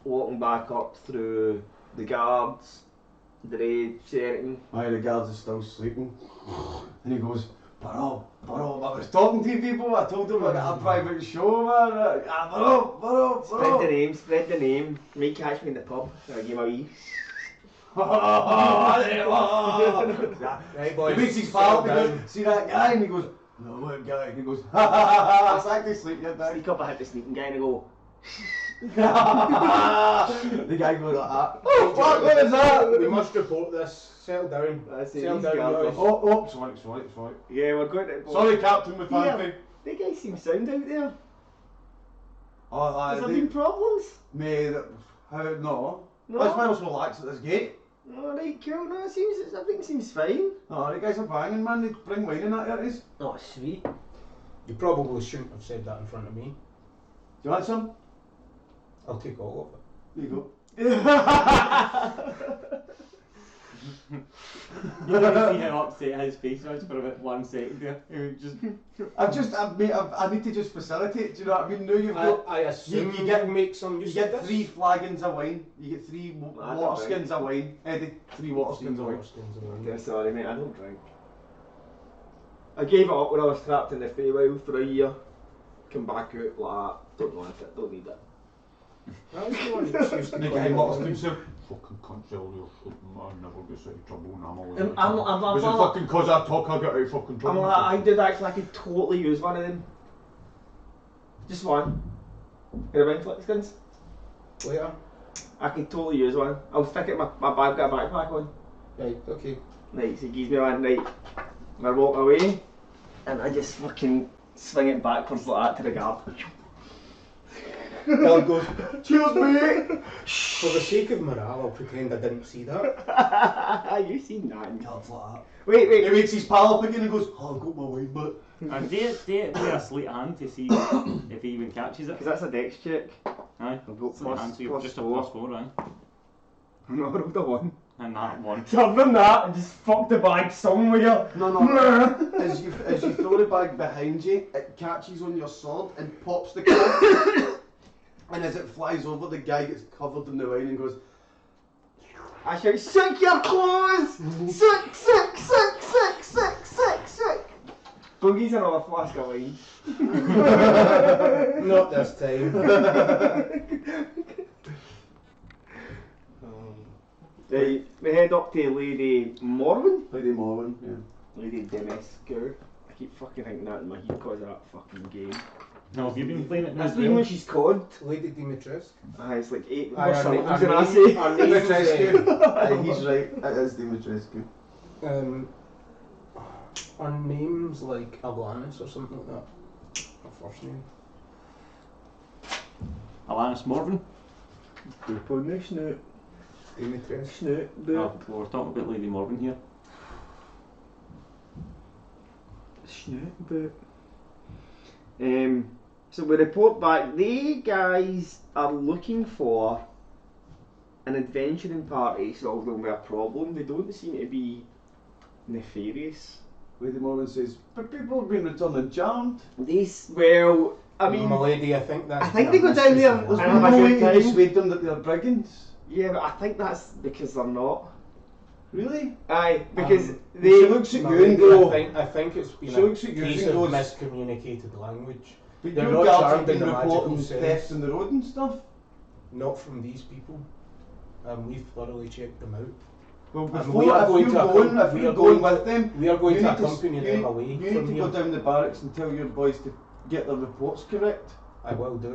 Walking back up through the guards, the raid, shouting. Aye, the guards are still sleeping. And he goes, Baromp, I was talking to people, I told them I got a private show, man. Baromp. Spread the name. Might catch me in the pub. I'll give him a wee. right, boys. He makes his settle pal, he down. goes, see that guy? And he goes, no, what guy? And he goes, ha ha ha, it's actually sleep, you dad. Sneak up, I hit the sneaking guy and I go, The guy goes like that. Oh, fuck, what is that? We must report this. Settle down. That's it, Settle these down, guys boys. Oh, sorry. yeah, we're going to. Sorry, Captain Wasanthe. The guys seem sound out there. Oh, Has there been problems? Mate, how, no. No? Let's let us relax at this gate. Alright, cool. No, everything seems fine. Oh, the guys are banging, man. They bring wine in that, it is. Oh, sweet. You probably shouldn't have said that in front of me. Do you want some? I'll take all of it. There you go. You can see how upset his face was for about 1 second there. He was just. I need to just facilitate, do you know what I mean? Now you've got, I assume you you get- can make some you use get of this. 3 flagons of wine, you get 3 I don't water drink. skins of wine, Eddie, 3 water skins of wine. Yeah, sorry, mate, I don't drink. I gave it up when I was trapped in the Feywild for a year. Come back out, blah. Don't want it, don't need it. Make a water skin soup. Fucking cunt, tell you, I never get out of trouble and I'm always I'm fucking cause I talk I get out of fucking trouble. I did actually, I could totally use one of them. Just one. In a wing skins. Later. I could totally use one. I'll stick it in my bag, get a backpack on. Right, okay. Right, so he gives me one, right. I walk away, and I just fucking swing it backwards like that to the guard. Guard goes, cheers mate! For the sake of morale, I'll pretend I didn't see that. You seen that? Guard's like that. Wait. He wakes his pal up again and goes, oh, I've got my wine back. And do it with a sleight of hand to see if he even catches it. Because that's a dex check. Aye. I've got Sleight of hand, so you've plus just 4. a +4, aye. No, I rolled a 1. And that one. So I've done that and just fucked the bag somewhere. No. as you throw the bag behind you, it catches on your sword and pops the cap. And as it flies over, the guy gets covered in the wine and goes, I shout, sick your clothes! Sick! Go get another flask of wine. Not this time. Right, we head up to Lady Morwen. Lady Morwen, yeah. Lady Demescu. keep fucking thinking that in my head because of that fucking game. No, have you been playing it That's as the one well? she's called. Lady Dimitrescu. It's like 8 Aye, or something. What did I name- say? our name's, Dimitrescu. Aye, he's right. It is Dimitrescu. Our name's like Alanis or something like that. Our first name. Alanis Morgan? Group on the snoot. Dimitrescu. Snoot. Oh, well, we're talking about Lady Morgan here. Snoot boot. So we report back, they guys are looking for an adventuring party to solve them with a problem. They don't seem to be nefarious. Lady Morgan says, but people have been returning charmed. Well, I mean, my lady, I think that's. I think they go down there There's and have no a way good to time. dissuade them that they're brigands. Yeah, but I think that's because they're not. Really? Aye, because She they. looks at My you lady, and go, I think it's been She looks at you piece and of goes, miscommunicated language. but They're your not guards charmed have been in the magical reporting sense. thefts in the road and stuff. Not from these people. We've thoroughly checked them out. Well, And before, we are if going you're to going, accom- if we you're are going going with them, We are going you to need to accompany you them need- away you need from to here. go down the barracks and tell your boys to get their reports correct. I will do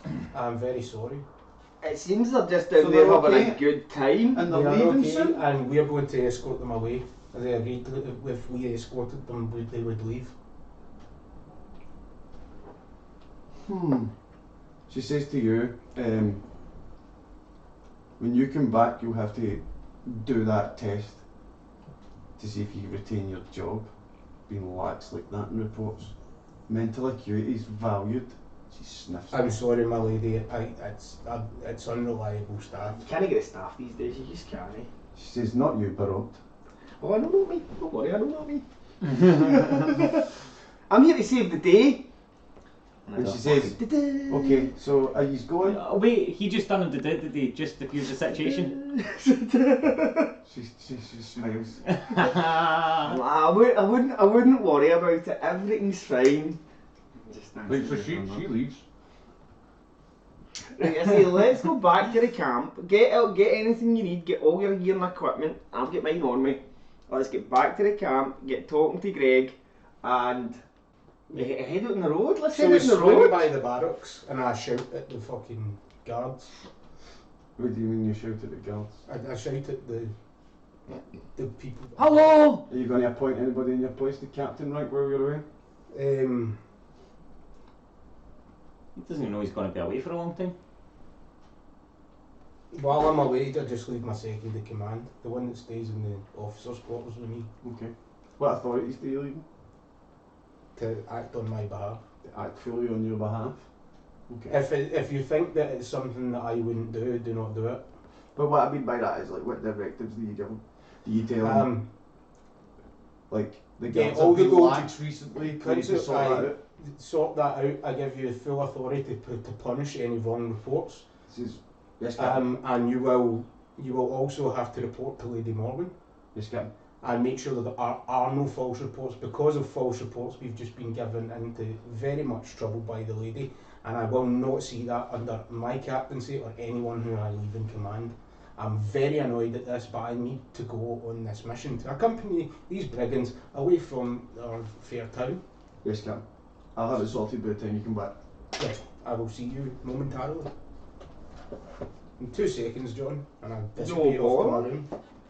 it. I'm very sorry. It seems they're just down So there they're having a okay? good time. And They they're are leaving okay, soon. and we are going to escort them away. They agreed that if we escorted them, they would leave. She says to you, when you come back, you'll have to do that test to see if you retain your job. Being lax like that in reports. Mental acuity is valued. She sniffs. I'm sorry, my lady. It's unreliable staff. You can't get a staff these days, you just can't. She says, not you, Baromp. Oh, I don't know me. Don't worry, I don't know me. I'm here to save the day. And she says, okay, so are you going? Oh, wait, he just done the did he? Just diffuse the situation. She smiles. I wouldn't worry about it. Everything's fine. Right, so she leaves. Right, I say, let's go back to the camp. Get out, get anything you need, get all your gear and equipment. I'll get mine on me. Let's get back to the camp, get talking to Greg, and head out on the road. Let's So head we out on the swing road. by the barracks, and I shout at the fucking guards. What do you mean you shout at the guards? I shout at the people. Hello! Are you going to appoint anybody in your place to captain rank while you're away? He doesn't even know he's going to be away for a long time. While I'm away, I just leave my second in command, the one that stays in the officers' quarters with me, Okay. What authorities do you leave? to act on my behalf. To act fully on your behalf? Okay. If you think that it's something that I wouldn't do not do it. But what I mean by that is, like, what directives do you give them? Do you tell them, like, the yeah, guards all have been the gold- lax recently, you Council, need to sort that out? Sort that out. I give you full authority to punish any wrong reports. This is, yes, Captain. And you will also have to report to Lady Morgan Yes, Captain. and make sure that there are no false reports. Because of false reports, we've just been given into very much trouble by the lady, and I will not see that under my captaincy or anyone who I leave in command. I'm very annoyed at this, but I need to go on this mission to accompany these brigands away from our fair town. Yes, Captain. I'll have it sorted by the time you come back. Yes, I will see you momentarily. In 2 seconds, John, and I'll disappear off to my bother. room.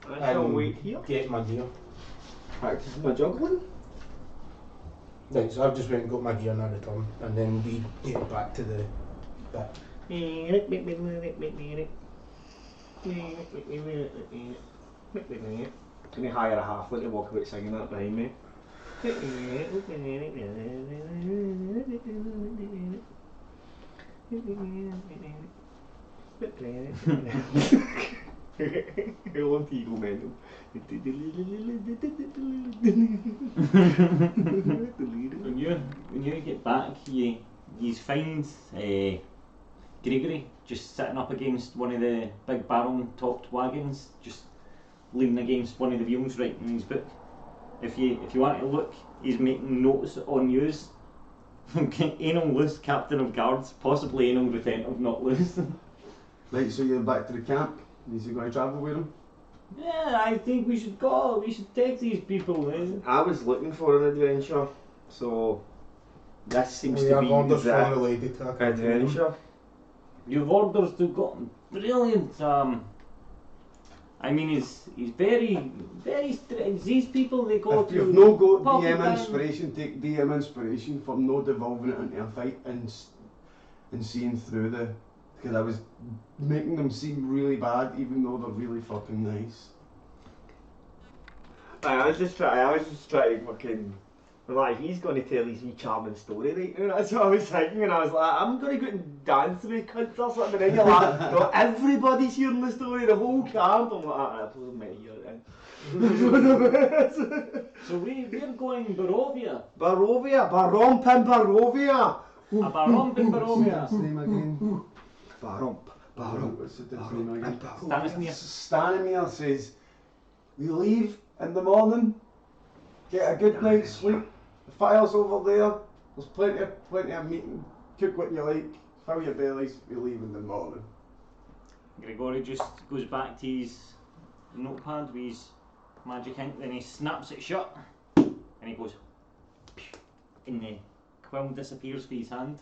I shall wait here. Get my gear. Practicing my juggling. Right, so I've just went and got my gear and I return, and then we get back to the bit. Can you hire a halfling to walk about singing that behind me? I love the Eagle Mental. When you get back, you find Gigory just sitting up against one of the big barrel-topped wagons, just leaning against one of the wheels right in his book. If you want to look, he's making notes on yous. Anal loose, captain of guards, possibly anal retentive, not loose. Right, so you're back to the camp. Is he going to travel with him? Yeah, I think we should go. We should take these people. I was looking for an adventure, so this seems We to have be orders the from the lady to accompany them. adventure. You've orders to go. Brilliant. I mean, he's very strange. These people, they go If to. you've no got pocket DM time. inspiration, take DM inspiration for no devolving it into a fight and seeing through the. Because I was making them seem really bad, even though they're really fucking nice. I was just trying to fucking. Like, he's going to tell his wee charming story, right? And that's what I was thinking, and I was like, I'm going to go and dance with cunts or something. And then you're like, no, everybody's hearing the story, the whole camp. I'm like, I told him to hear it then. So we're going Barovia. Barovia, Baromp and Barovia. A Baromp in Barovia. What's his name again? Baromp. What's the dude's name again? Stannis Stanimir says, we leave in the morning, get a good night's sleep, the fire's over there, there's plenty of meat, cook what you like, fill your bellies, we leave in the morning. Grigory just goes back to his notepad with his magic ink, then he snaps it shut, and he goes, and the quill disappears from his hand.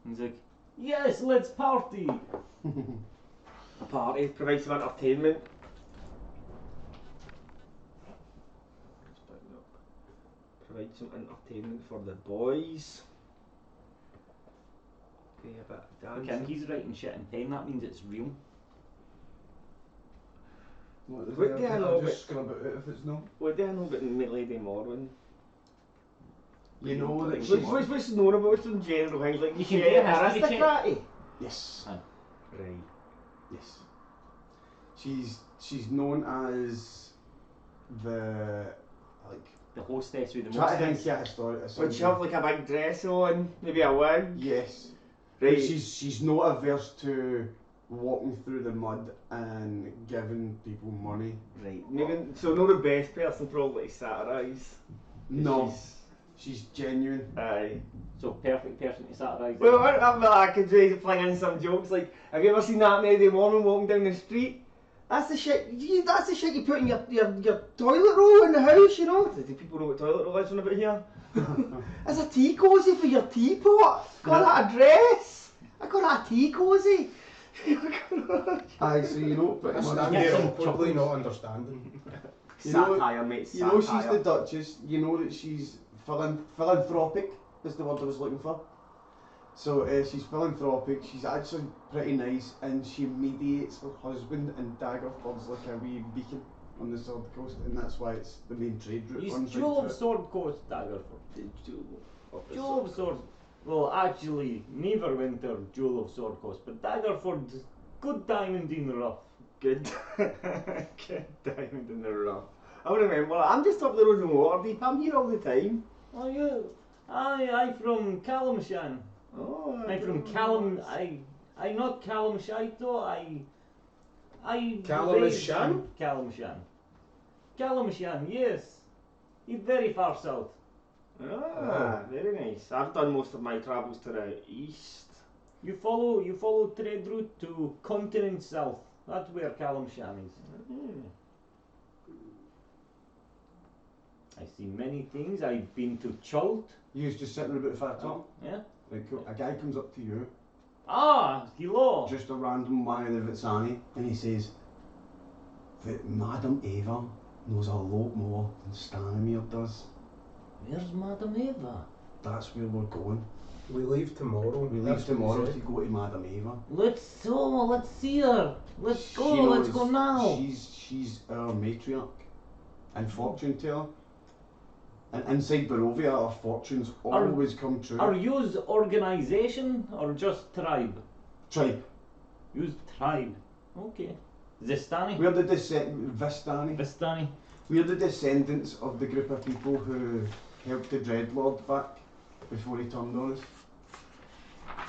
And he's like, yes, let's party! A party provides some entertainment. Provide some entertainment for the boys. Okay, a bit of Okay, dance. he's writing shit in pen, that means it's real. What What do I know just scrub it out if it's no. What do I know about Lady Morwen? You know that What's known about some general things like You she can get a history aristocratic? Yes. Right. Yes. She's known as the like The hostess with the try to think most. yeah historic. Would she have like a big dress on, maybe a wig? Yes. Right. But she's not averse to walking through the mud and giving people money. Right. Maybe so not the best person probably to satirise. No. She's genuine. Aye. So perfect person to satirise. Well, I could fling in some jokes like, have you ever seen that Lady Morwen walking down the street? That's the shit. That's the shit you put in your toilet roll in the house, you know. Do people know what toilet roll is on about here? It's a tea cosy for your teapot. Got that a dress. I got that a tea cosy. Aye, so you know pretty I much. stand Yeah, here some completely not understanding. You know- Satire, mate. You know she's the Duchess. You know that she's philanthropic is the word I was looking for. So she's philanthropic, she's actually pretty nice, and she mediates her husband and Daggerford's like a wee beacon on the Sword Coast, and that's why it's the main trade route. He's runs Jewel right of through Sword Coast, Daggerford. Jewel Jewel of Sword. Well, actually, Neverwinter, Jewel of Sword Coast, but Daggerford, good diamond in the rough. Good. Good diamond in the rough. I remember. I'm just up the road in Waterdeep. I'm here all the time. Oh, yeah. I'm from Calamshan. Oh, I'm from Callum. I not Calamshite, I. Calamshan? Calamshan. Calamshan, yes. He's very far south. Ah, very nice. I've done most of my travels to the east. You follow trade route to continent south. That's where Calamshan is. I see many things. I've been to Chult. You was just sitting about the fat top. Yeah. Right, cool. A guy comes up to you, Ah, hello. just a random man of the Vitsani, and he says that Madam Eva knows a lot more than Stanimir does. Where's Madam Eva? That's where we're going. We leave tomorrow. We leave That's what tomorrow he to said. go to Madam Eva. Let's see her. Let's She go. Let's knows- go now. She's our matriarch and fortune teller. And inside Barovia, our fortunes always come true. Are yous organization or just tribe? Tribe. Yous tribe. Okay. Zestani. We're the Vistani. Vistani. We're the descendants of the group of people who helped the Dreadlord back before he turned on us.